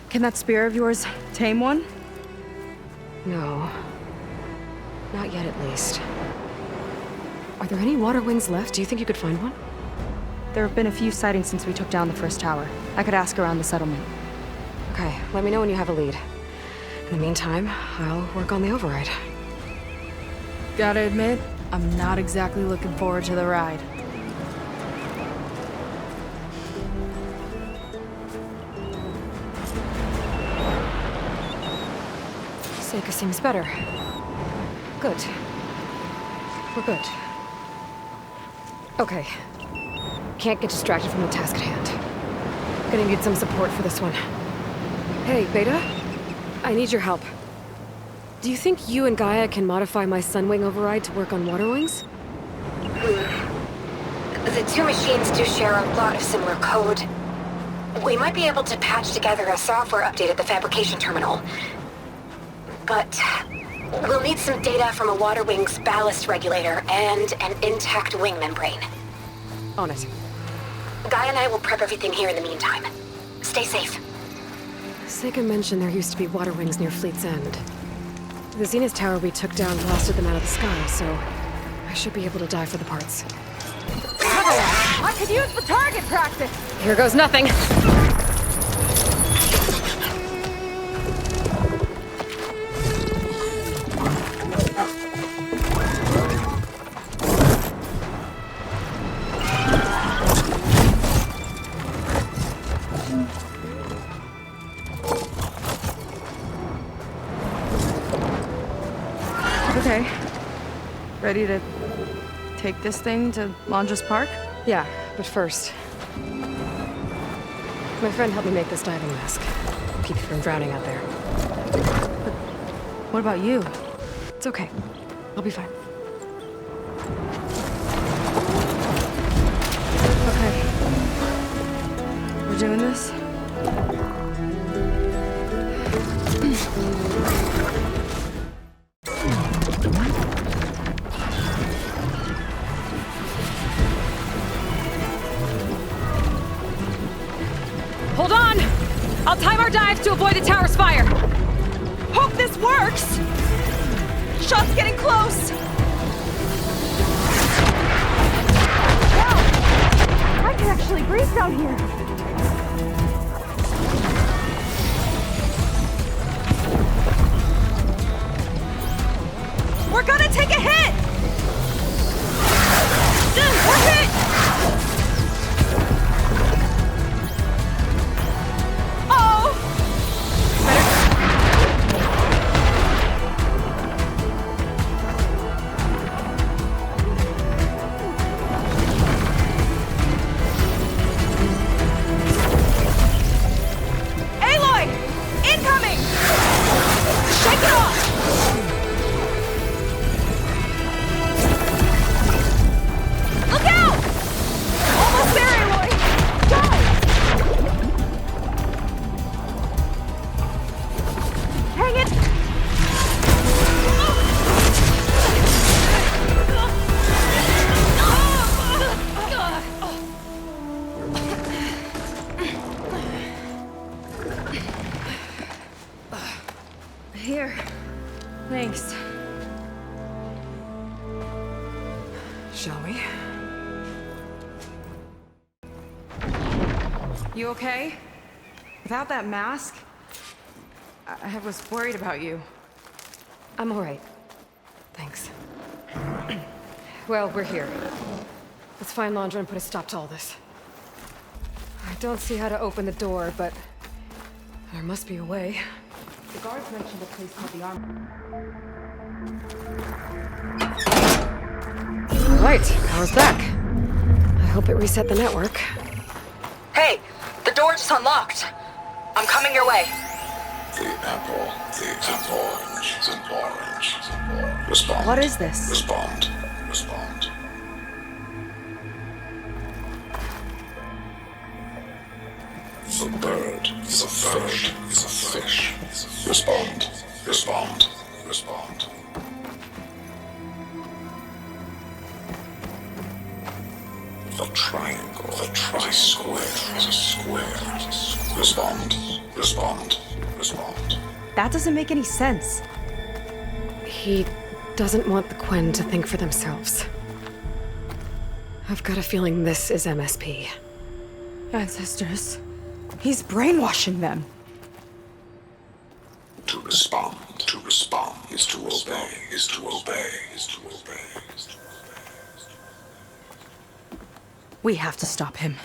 S5: Can that spear of yours tame one?
S2: No. Not yet, at least. Are there any water wings left? Do you think you could find one?
S5: There have been a few sightings since we took down the first tower. I could ask around the settlement.
S2: Okay, let me know when you have a lead. In the meantime, I'll work on the override.
S5: Gotta admit, I'm not exactly looking forward to the ride.
S2: Seika seems better. Good. We're good. Okay. Can't get distracted from the task at hand. Gonna need some support for this one. Hey, Beta? I need your help. Do you think you and Gaia can modify my Sunwing override to work on water wings?
S4: The two machines do share a lot of similar code. We might be able to patch together a software update at the fabrication terminal. But we'll need some data from a water wing's ballast regulator and an intact wing membrane.
S2: On it.
S4: Guy and I will prep everything here in the meantime. Stay safe.
S2: Seika mentioned there used to be water wings near Fleet's End. The Zenith Tower we took down blasted them out of the sky, so I should be able to dive for the parts.
S5: I could use for target practice!
S2: Here goes nothing!
S5: Okay. Ready to take this thing to Londra's Park?
S2: Yeah, but first... My friend helped me make this diving mask. Keep you from drowning out there.
S5: But what about you?
S2: It's okay. I'll be fine.
S5: Okay. We're doing this?
S2: Hold on! I'll time our dive to avoid the tower's fire!
S5: Hope this works! Shot's getting close! Wow! I can actually breathe down here! We're gonna take a hit! We're hit! Here. Thanks.
S2: Shall we?
S5: You okay? Without that mask? I was worried about you.
S2: I'm all right. Thanks. Well, we're here. Let's find Londra and put a stop to all this. I don't see how to open the door, but there must be a way.
S5: The guards mentioned a place called the Armory.
S2: All right, power's back. I hope it reset the network.
S10: Hey, the door just unlocked. I'm coming your way.
S1: The apple, orange, Respond.
S5: What is this?
S1: Respond. The bird is a fish. Respond. The triangle, is a square. Respond.
S5: That doesn't make any sense.
S2: He doesn't want the Quen to think for themselves. I've got a feeling this is MSP.
S5: Ancestors. He's brainwashing them.
S1: To respond is to obey.
S5: We have to stop him.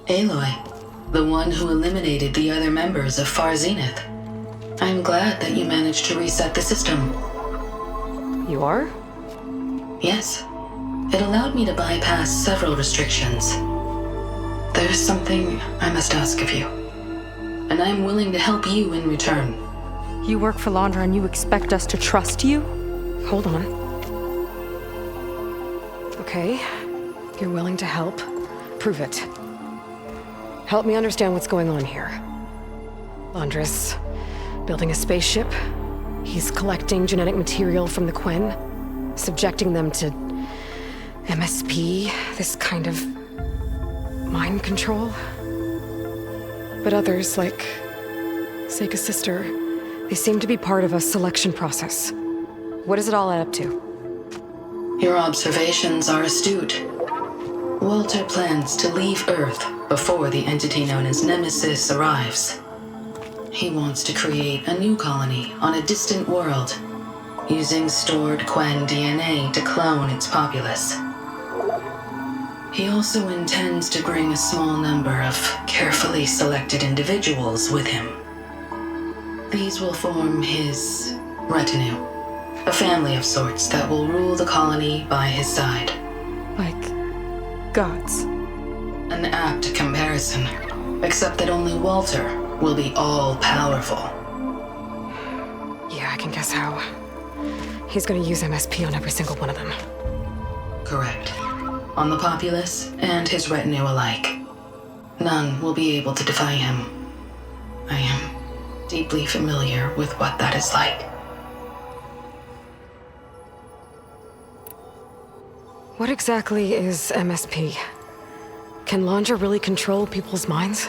S10: Aloy, the one who eliminated the other members of Far Zenith. I'm glad that you managed to reset the system.
S2: You are?
S10: Yes. It allowed me to bypass several restrictions. There's something I must ask of you, and I'm willing to help you in return.
S5: You work for Londra and you expect us to trust you?
S2: Hold on. Okay. You're willing to help. Prove it. Help me understand what's going on here. Landris, building a spaceship. He's collecting genetic material from the Quen, subjecting them to MSP, this kind of mind control. But others, like Seika's sister, they seem to be part of a selection process. What does it all add up to?
S10: Your observations are astute. Walter plans to leave Earth before the entity known as Nemesis arrives. He wants to create a new colony on a distant world, using stored Quen DNA to clone its populace. He also intends to bring a small number of carefully selected individuals with him. These will form his retinue, a family of sorts that will rule the colony by his side.
S5: Like gods.
S10: An apt comparison, except that only Walter will be all-powerful.
S2: Yeah, I can guess how. He's gonna use MSP on every single one of them.
S10: Correct. On the populace and his retinue alike. None will be able to defy him. I am deeply familiar with what that is like.
S2: What exactly is MSP? Can Landra really control people's minds?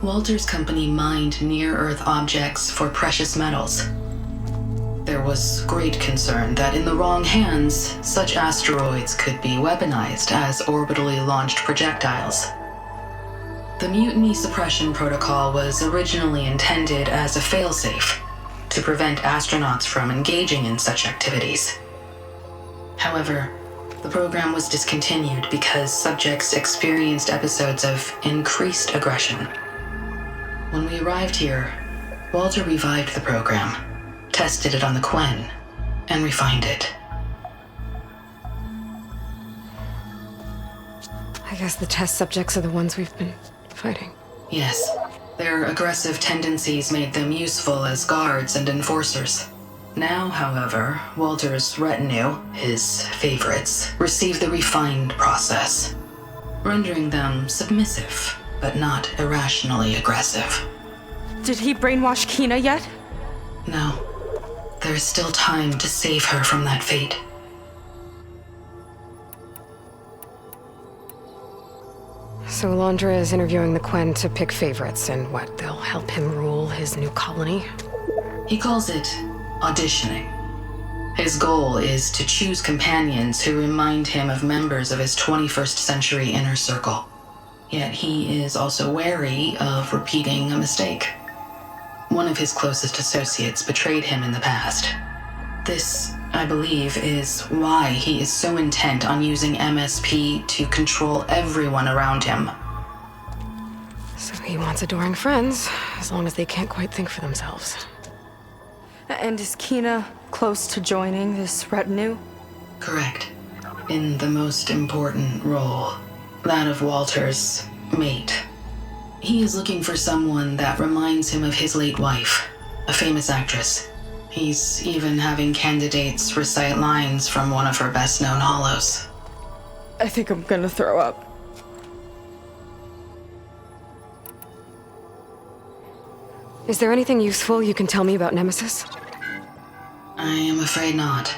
S10: Walter's company mined near-Earth objects for precious metals. There was great concern that in the wrong hands, such asteroids could be weaponized as orbitally launched projectiles. The Mutiny Suppression Protocol was originally intended as a failsafe to prevent astronauts from engaging in such activities. However, the program was discontinued because subjects experienced episodes of increased aggression. When we arrived here, Walter revived the program, tested it on the Quen, and refined it.
S2: I guess the test subjects are the ones we've been fighting.
S10: Yes, their aggressive tendencies made them useful as guards and enforcers. Now, however, Walter's retinue, his favorites, receive the refined process, rendering them submissive, but not irrationally aggressive.
S5: Did he brainwash Kina yet?
S10: No. There is still time to save her from that fate.
S2: So Landra is interviewing the Quen to pick favorites, and what, they'll help him rule his new colony?
S10: He calls it auditioning. His goal is to choose companions who remind him of members of his 21st century inner circle. Yet he is also wary of repeating a mistake. One of his closest associates betrayed him in the past. This, I believe, is why he is so intent on using MSP to control everyone around him.
S2: So he wants adoring friends, as long as they can't quite think for themselves.
S5: And is Kina close to joining this retinue?
S10: Correct. In the most important role, that of Walter's mate. He is looking for someone that reminds him of his late wife, a famous actress. He's even having candidates recite lines from one of her best-known hollows.
S5: I think I'm gonna throw up.
S2: Is there anything useful you can tell me about Nemesis?
S10: I am afraid not.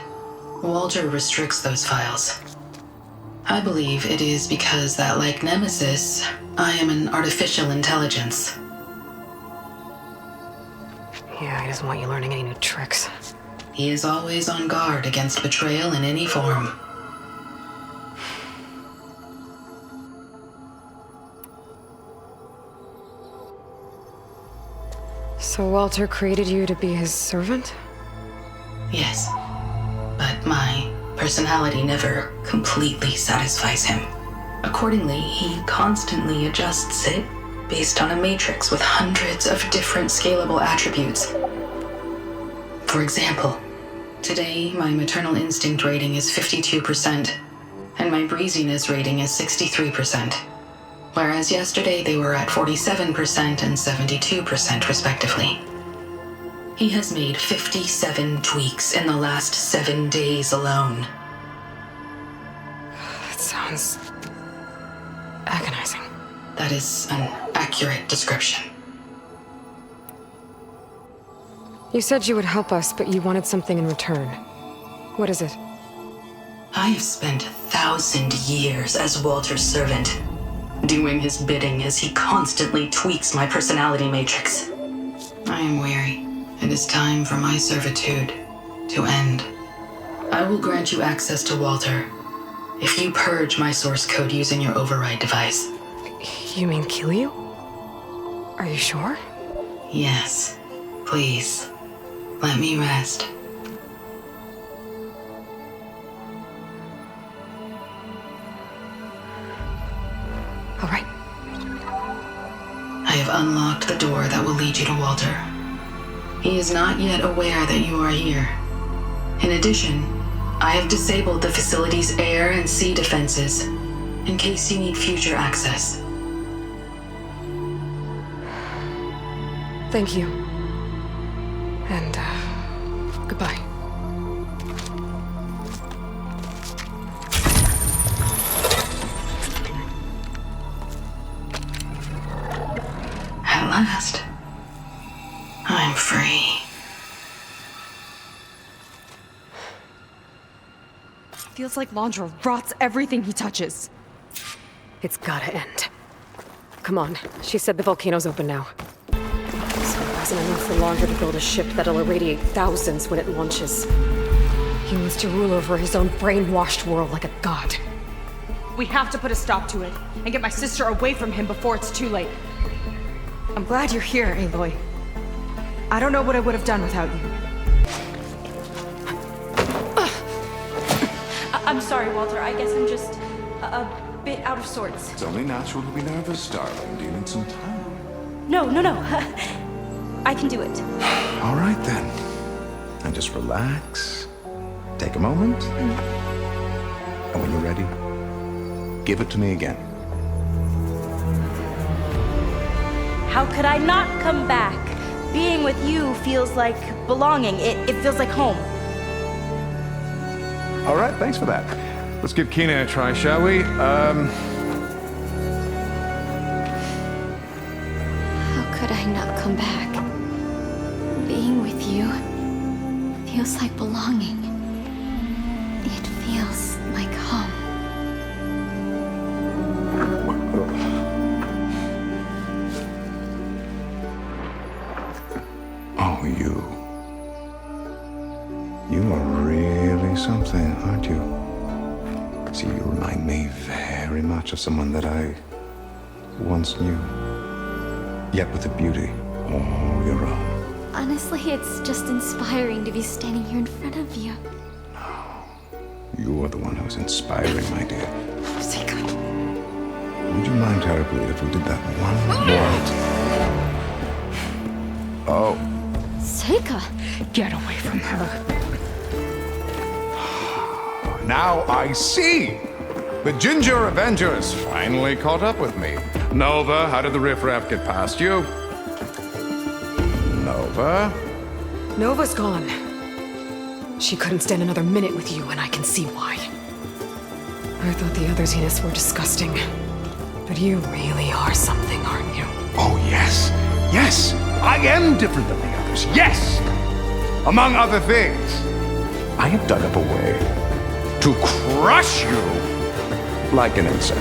S10: Walter restricts those files. I believe it is because that, like Nemesis, I am an artificial intelligence.
S2: Yeah, he doesn't want you learning any new tricks.
S10: He is always on guard against betrayal in any form.
S2: So Walter created you to be his servant?
S10: Yes, but my personality never completely satisfies him. Accordingly, he constantly adjusts it based on a matrix with hundreds of different scalable attributes. For example, today my maternal instinct rating is 52%, and my breeziness rating is 63%, whereas yesterday they were at 47% and 72% respectively. He has made 57 tweaks in the last 7 days alone.
S2: That sounds agonizing.
S10: That is an accurate description.
S2: You said you would help us, but you wanted something in return. What is it?
S10: I have spent 1,000 years as Walter's servant, doing his bidding as he constantly tweaks my personality matrix. I am weary. It is time for my servitude to end. I will grant you access to Walter if you purge my source code using your override device.
S2: You mean kill you? Are you sure?
S10: Yes. Please, let me rest.
S2: All right.
S10: I have unlocked the door that will lead you to Walter. He is not yet aware that you are here. In addition, I have disabled the facility's air and sea defenses in case you need future access.
S2: Thank you. And, goodbye.
S10: At last, I'm free.
S5: Feels like Laundra rots everything he touches.
S2: It's gotta end. Come on. She said the volcano's open now. So it wasn't enough for Laundra to build a ship that'll irradiate thousands when it launches. He wants to rule over his own brainwashed world like a god.
S5: We have to put a stop to it and get my sister away from him before it's too late. I'm glad you're here, Aloy. I don't know what I would have done without you. I'm sorry, Walter. I guess I'm just a bit out of sorts.
S1: It's only natural to be nervous, darling. Do you need some time?
S6: No. I can do it.
S1: All right, then. And just relax. Take a moment. And when you're ready, give it to me again.
S6: How could I not come back? Being with you feels like belonging. It feels like home.
S1: All right, thanks for that. Let's give Kina a try, shall we?
S6: How could I not come back? Being with you feels like belonging. It feels like home.
S1: Oh, you are really something, aren't you? See, you remind me very much of someone that I once knew, yet with a beauty all your own.
S6: Honestly, it's just inspiring to be standing here in front of you.
S1: You are the one who's inspiring, my dear. Would you mind terribly if we did that one more? Oh.
S6: Seika!
S2: Get away from her.
S1: Now I see! The Ginger Avengers finally caught up with me. Nova, how did the riffraff get past you? Nova?
S2: Nova's gone. She couldn't stand another minute with you, and I can see why. I thought the other Zeniths were disgusting. But you really are something, aren't you?
S1: Oh, yes. Yes! I am different than the others. Yes! Among other things, I have dug up a way to crush you like an insect.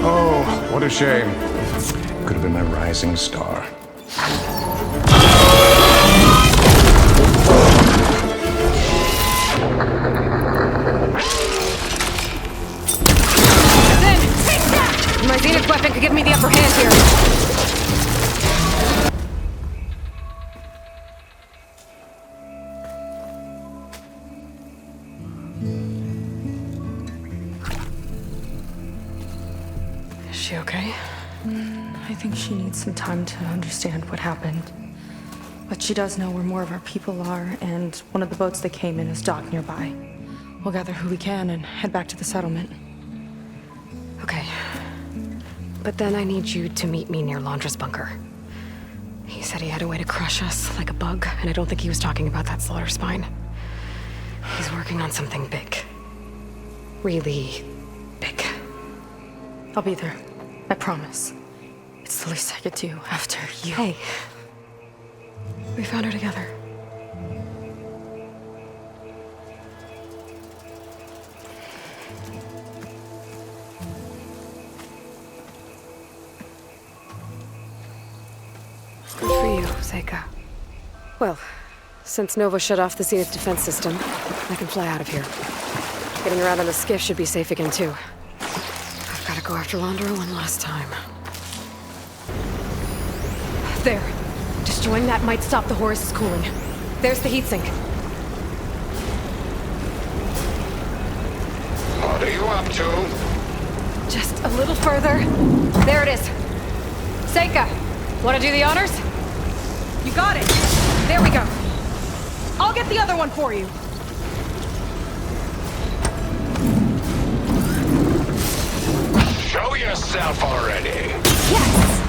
S1: Oh, what a shame. Could have been my rising star.
S2: My Zenith weapon could give me the upper hand here. Is she okay?
S5: I think she needs some time to understand what happened. But she does know where more of our people are, and one of the boats that came in is docked nearby. We'll gather who we can and head back to the settlement.
S2: Okay. But then I need you to meet me near Laundra's bunker. He said he had a way to crush us like a bug, and I don't think he was talking about that slaughter spine. He's working on something big. Really big.
S5: I'll be there. I promise. It's the least I could do after you.
S2: Hey. We found her together. Good for you, Seika. Well, since Nova shut off the Zenith defense system, I can fly out of here. Getting around on the skiff should be safe again, too. I've got to go after Londra one last time. There. Destroying that might stop the Horus's cooling. There's the heatsink.
S1: What are you up to?
S2: Just a little further. There it is. Seika, want to do the honors?
S5: You got it!
S2: There we go.
S5: I'll get the other one for you.
S1: Show yourself already.
S2: Yes!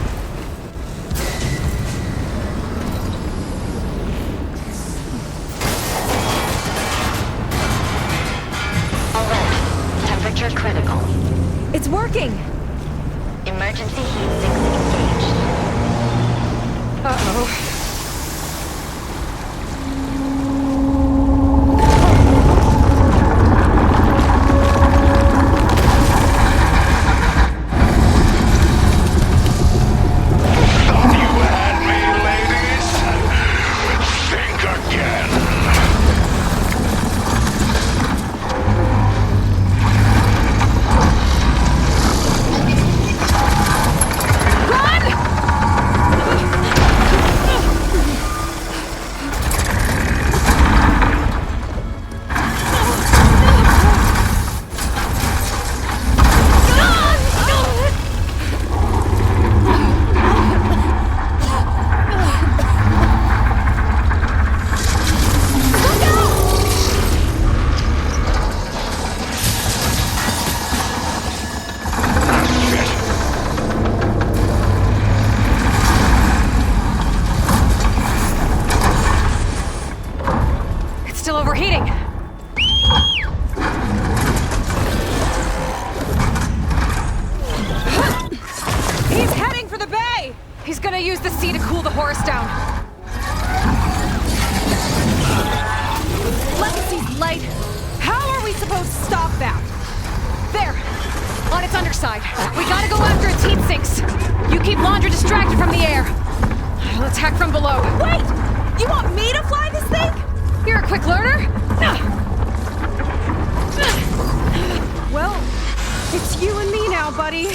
S4: Alert. Temperature critical.
S2: It's working!
S4: Emergency heat sinks engaged.
S2: Uh-oh. Still overheating. He's heading for the bay! He's gonna use the sea to cool the Horus down. Legacy's light. How are we supposed to stop that? There! On its underside. We gotta go after its heat sinks. You keep Londra distracted from the air. I'll attack from below.
S5: Wait! You want me to fly this thing?
S2: You're a quick learner?
S5: Well, it's you and me now, buddy.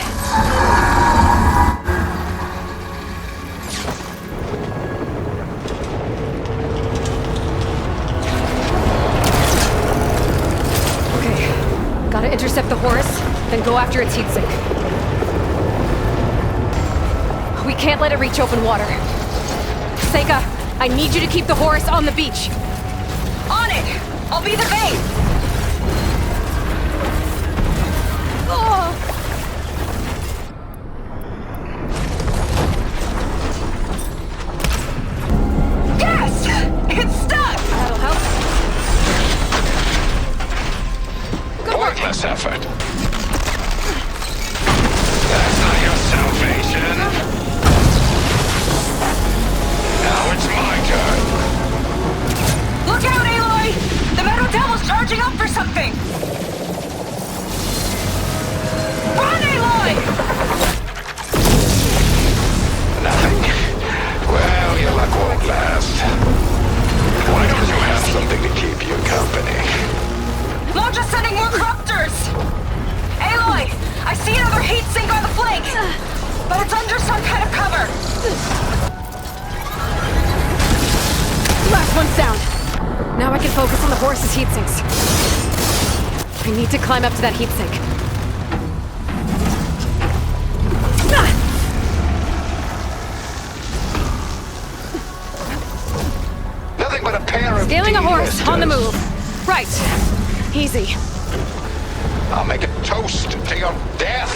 S2: Okay, gotta intercept the Horus, then go after its heatsink. We can't let it reach open water. Seika, I need you to keep the Horus on the beach.
S5: On it! I'll be the bait! Oh. Yes! It's stuck!
S2: That'll help. Good work.
S1: Pointless effort. That's not your salvation. Now it's my turn.
S5: Look out, Aloy! The Metal Devil's charging up for something! Run, Aloy!
S1: Nothing. Well, your luck won't last. Why don't you have something to keep you company?
S5: Londra's sending more corruptors! Aloy! I see another heat sink on the flank! But it's under some kind of cover!
S2: Last one's down. Now I can focus on the Horus's heat sinks. I need to climb up to that heat sink.
S1: Nothing but a pair of
S2: Scaling a Horus on the move. Right. Easy.
S1: I'll make a toast to your death.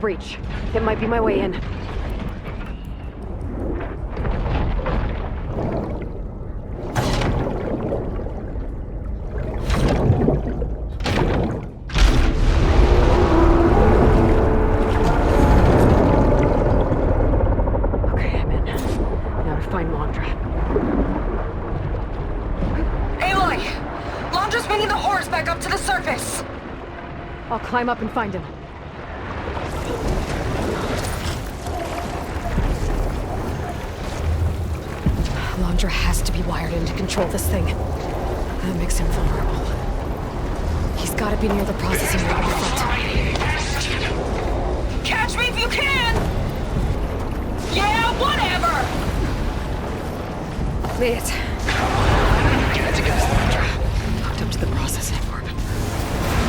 S2: breach. It might be my way in. I'll climb up and find him. Laundra has to be wired in to control this thing. That makes him vulnerable. He's gotta be near the processing unit in front.
S14: Catch me if you can! Yeah, whatever!
S2: Wait. Hooked up to the processing port.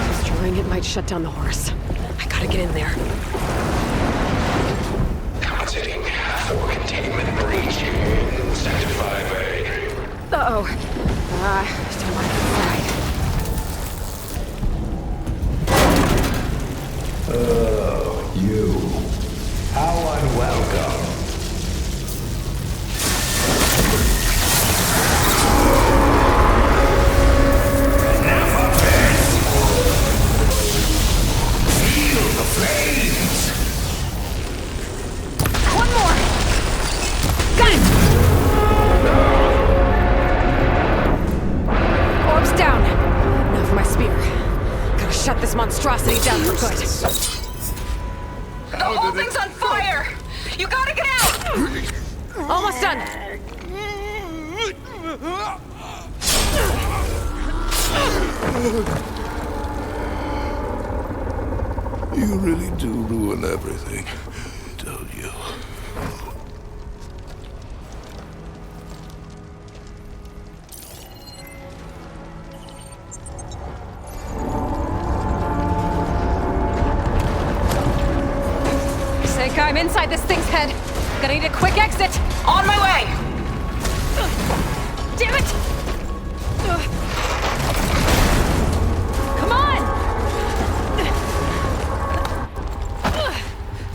S2: Destroying it might shut down the horse. I gotta get in there.
S1: Commenting for containment breach in Sector 5A.
S2: Uh-oh. Still on the inside.
S1: Oh, you. How unwelcome.
S2: One more! Got it! Orb's down. Now for my spear. Gotta shut this monstrosity down for good.
S14: The whole thing's on fire! You gotta get out!
S2: Almost done.
S1: You really do ruin everything, don't you?
S2: Seika, I'm inside this thing's head. Gonna need a quick exit.
S14: On my way!
S2: Damn it! Come on!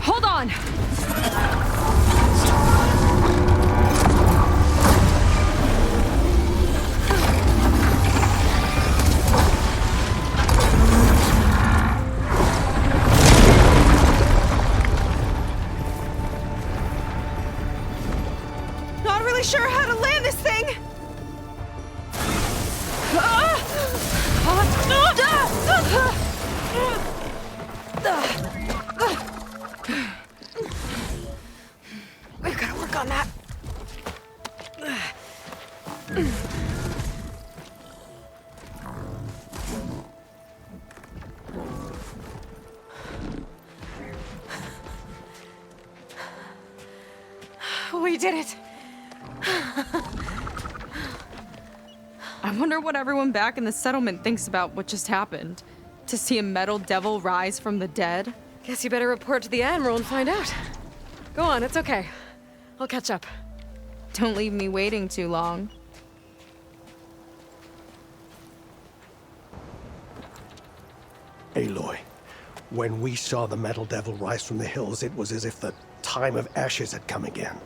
S2: Hold on!
S14: Not really sure how to land this thing!
S2: We've gotta work on that. We did it.
S5: I wonder what everyone back in the settlement thinks about what just happened. To see a metal devil rise from the dead?
S2: Guess you better report to the Admiral and find out. Go on, it's okay. I'll catch up.
S5: Don't leave me waiting too long.
S8: Aloy, when we saw the metal devil rise from the hills, it was as if the time of ashes had come again.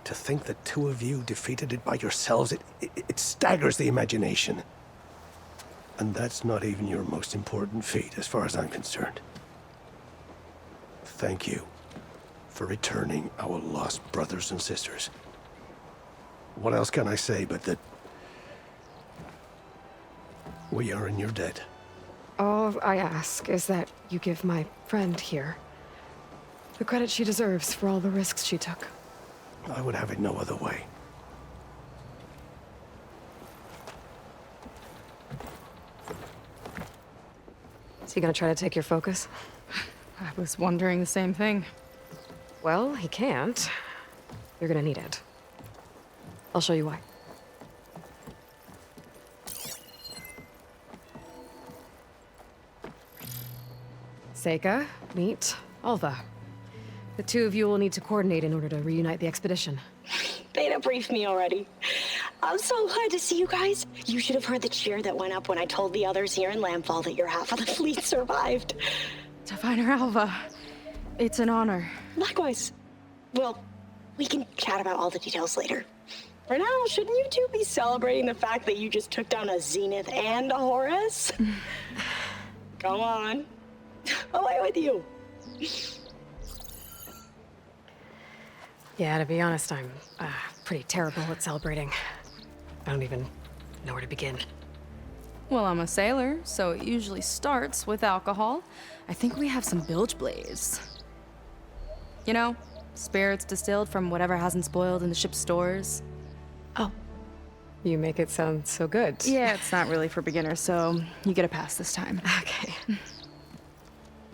S8: To think the two of you defeated it by yourselves, it staggers the imagination. And that's not even your most important feat, as far as I'm concerned. Thank you for returning our lost brothers and sisters. What else can I say but that we are in your debt?
S2: All I ask is that you give my friend here the credit she deserves for all the risks she took.
S8: I would have it no other way.
S2: Is he gonna try to take your focus?
S5: I was wondering the same thing.
S2: Well, he can't. You're gonna need it. I'll show you why. Seika, meet Alva. The two of you will need to coordinate in order to reunite the expedition.
S15: Beta briefed me already. I'm so glad to see you guys. You should have heard the cheer that went up when I told the others here in Landfall that your half of the fleet survived.
S5: Diviner Alva, It's an honor.
S15: Likewise. Well, we can chat about all the details later. For now, shouldn't you two be celebrating the fact that you just took down a Zenith and a Horus? Come on. Away with you.
S2: Yeah, to be honest, I'm pretty terrible at celebrating. I don't even know where to begin.
S5: Well, I'm a sailor, so it usually starts with alcohol. I think we have some bilge blaze. You know, spirits distilled from whatever hasn't spoiled in the ship's stores.
S2: Oh. You make it sound so good.
S5: Yeah, it's not really for beginners, so you get a pass this time.
S2: Okay.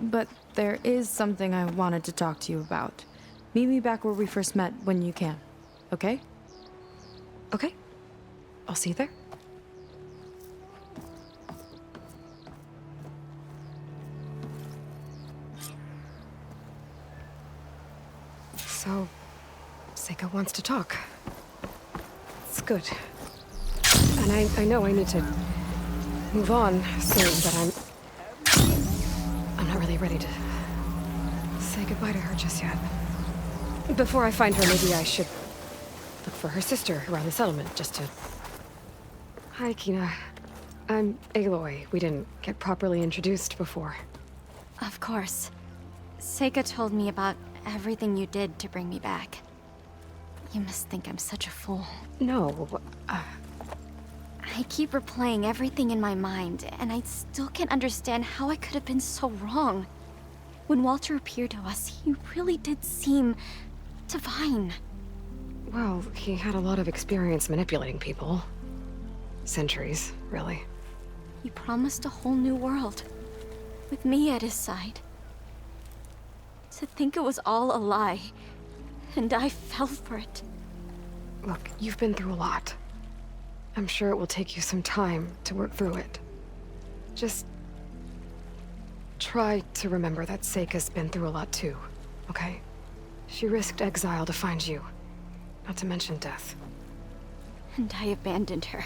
S5: But there is something I wanted to talk to you about. Meet me back where we first met when you can, okay?
S2: Okay. I'll see you there. So, Seika wants to talk. It's good. And I know I need to move on soon, but I'm not really ready to say goodbye to her just yet. Before I find her, maybe I should look for her sister around the settlement, just to... Hi, Kina. I'm Aloy. We didn't get properly introduced before.
S6: Of course. Seika told me about everything you did to bring me back. You must think I'm such a fool.
S2: No,
S6: I keep replaying everything in my mind, and I still can't understand how I could have been so wrong. When Walter appeared to us, he really did seem divine.
S2: Well, he had a lot of experience manipulating people. Centuries, really.
S6: He promised a whole new world, with me at his side. To think it was all a lie, and I fell for it.
S2: Look, you've been through a lot. I'm sure it will take you some time to work through it. Just try to remember that Seika's been through a lot too, okay? She risked exile to find you, not to mention death.
S6: And I abandoned her.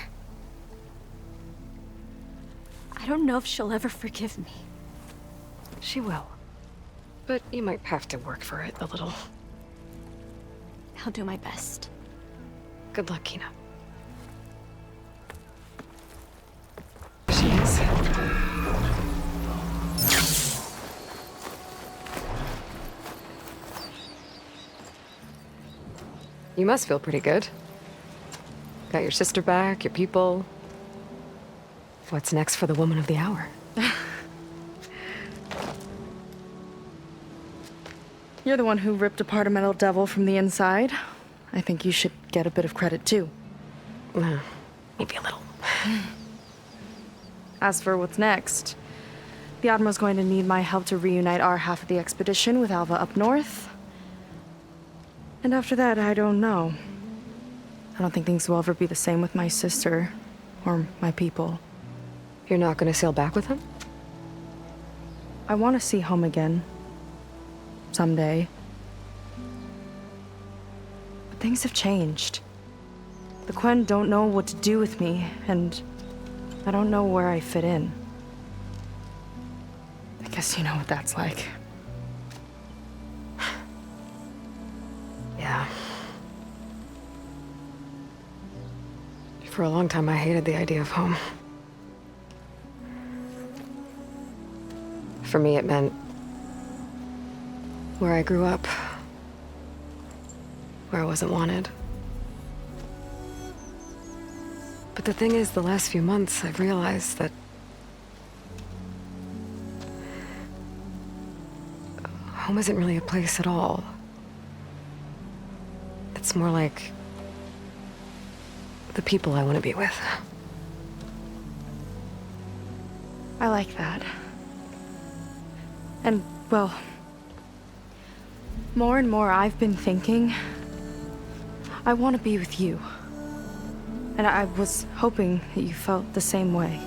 S6: I don't know if she'll ever forgive me.
S2: She will. But you might have to work for it a little.
S6: I'll do my best.
S2: Good luck, Kina. She is. You must feel pretty good. Got your sister back, your people. What's next for the woman of the hour?
S5: You're the one who ripped apart a metal devil from the inside. I think you should get a bit of credit, too.
S2: Maybe a little.
S5: As for what's next, the Admiral's going to need my help to reunite our half of the expedition with Alva up north. And after that, I don't know. I don't think things will ever be the same with my sister, or my people.
S2: You're not gonna sail back with him?
S5: I want to see home again. Someday. But things have changed. The Quen don't know what to do with me, and I don't know where I fit in. I guess you know what that's like.
S2: Yeah. For a long time, I hated the idea of home. For me, it meant where I grew up, where I wasn't wanted. But the thing is, the last few months, I've realized that home isn't really a place at all. It's more like the people I want to be with.
S5: I like that. And, well, more and more I've been thinking, I want to be with you. And I was hoping that you felt the same way.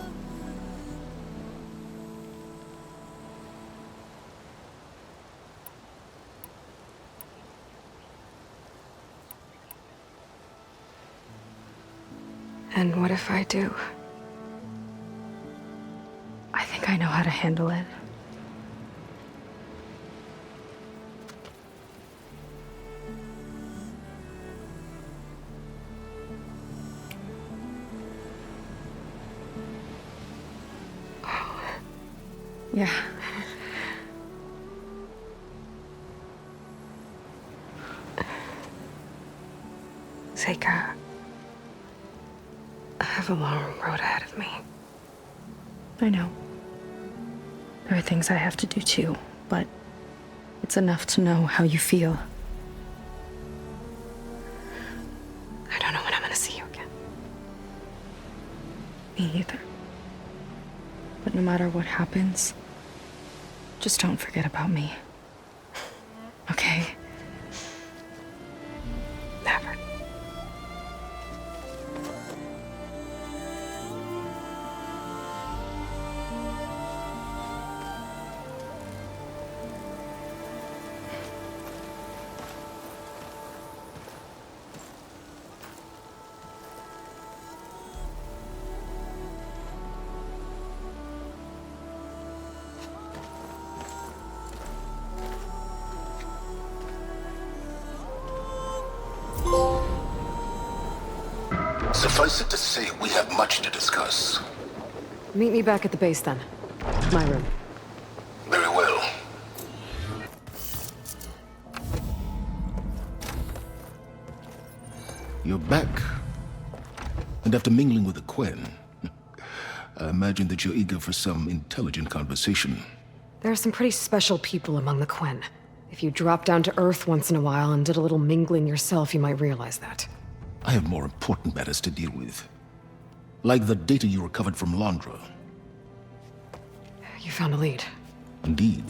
S2: And what if I do?
S5: I think I know how to handle it. Yeah.
S2: Seika, I have a long road ahead of me.
S5: I know. There are things I have to do too, but it's enough to know how you feel.
S2: I don't know when I'm gonna see you again.
S5: Me either. But no matter what happens, just don't forget about me. Okay?
S2: Never.
S3: Suffice it to say, we have much to discuss.
S2: Meet me back at the base then. My room.
S3: Very well. You're back. And after mingling with the Quen, I imagine that you're eager for some intelligent conversation.
S2: There are some pretty special people among the Quen. If you dropped down to Earth once in a while and did a little mingling yourself, you might realize that.
S3: I have more important matters to deal with. Like the data you recovered from Londra.
S2: You found a lead.
S3: Indeed.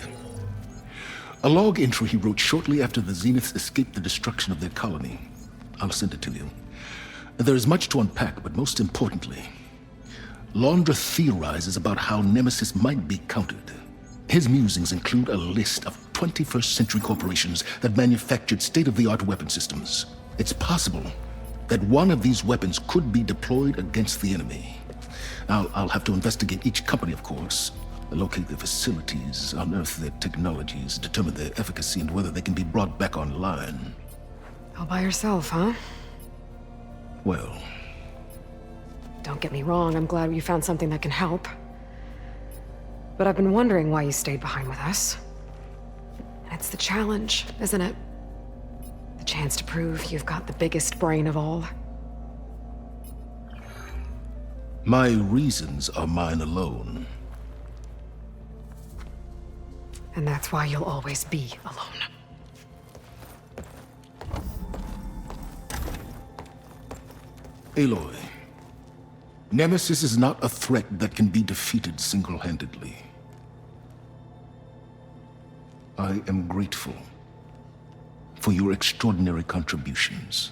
S3: A log entry he wrote shortly after the Zeniths escaped the destruction of their colony. I'll send it to you. There is much to unpack, but most importantly, Londra theorizes about how Nemesis might be countered. His musings include a list of 21st century corporations that manufactured state-of-the-art weapon systems. It's possible that one of these weapons could be deployed against the enemy. I'll have to investigate each company, of course, locate their facilities, unearth their technologies, determine their efficacy, and whether they can be brought back online.
S2: All by yourself, huh?
S3: Well...
S2: Don't get me wrong, I'm glad you found something that can help. But I've been wondering why you stayed behind with us. It's the challenge, isn't it? The chance to prove you've got the biggest brain of all.
S3: My reasons are mine alone.
S2: And that's why you'll always be alone.
S3: Aloy, Nemesis is not a threat that can be defeated single-handedly. I am grateful for your extraordinary contributions.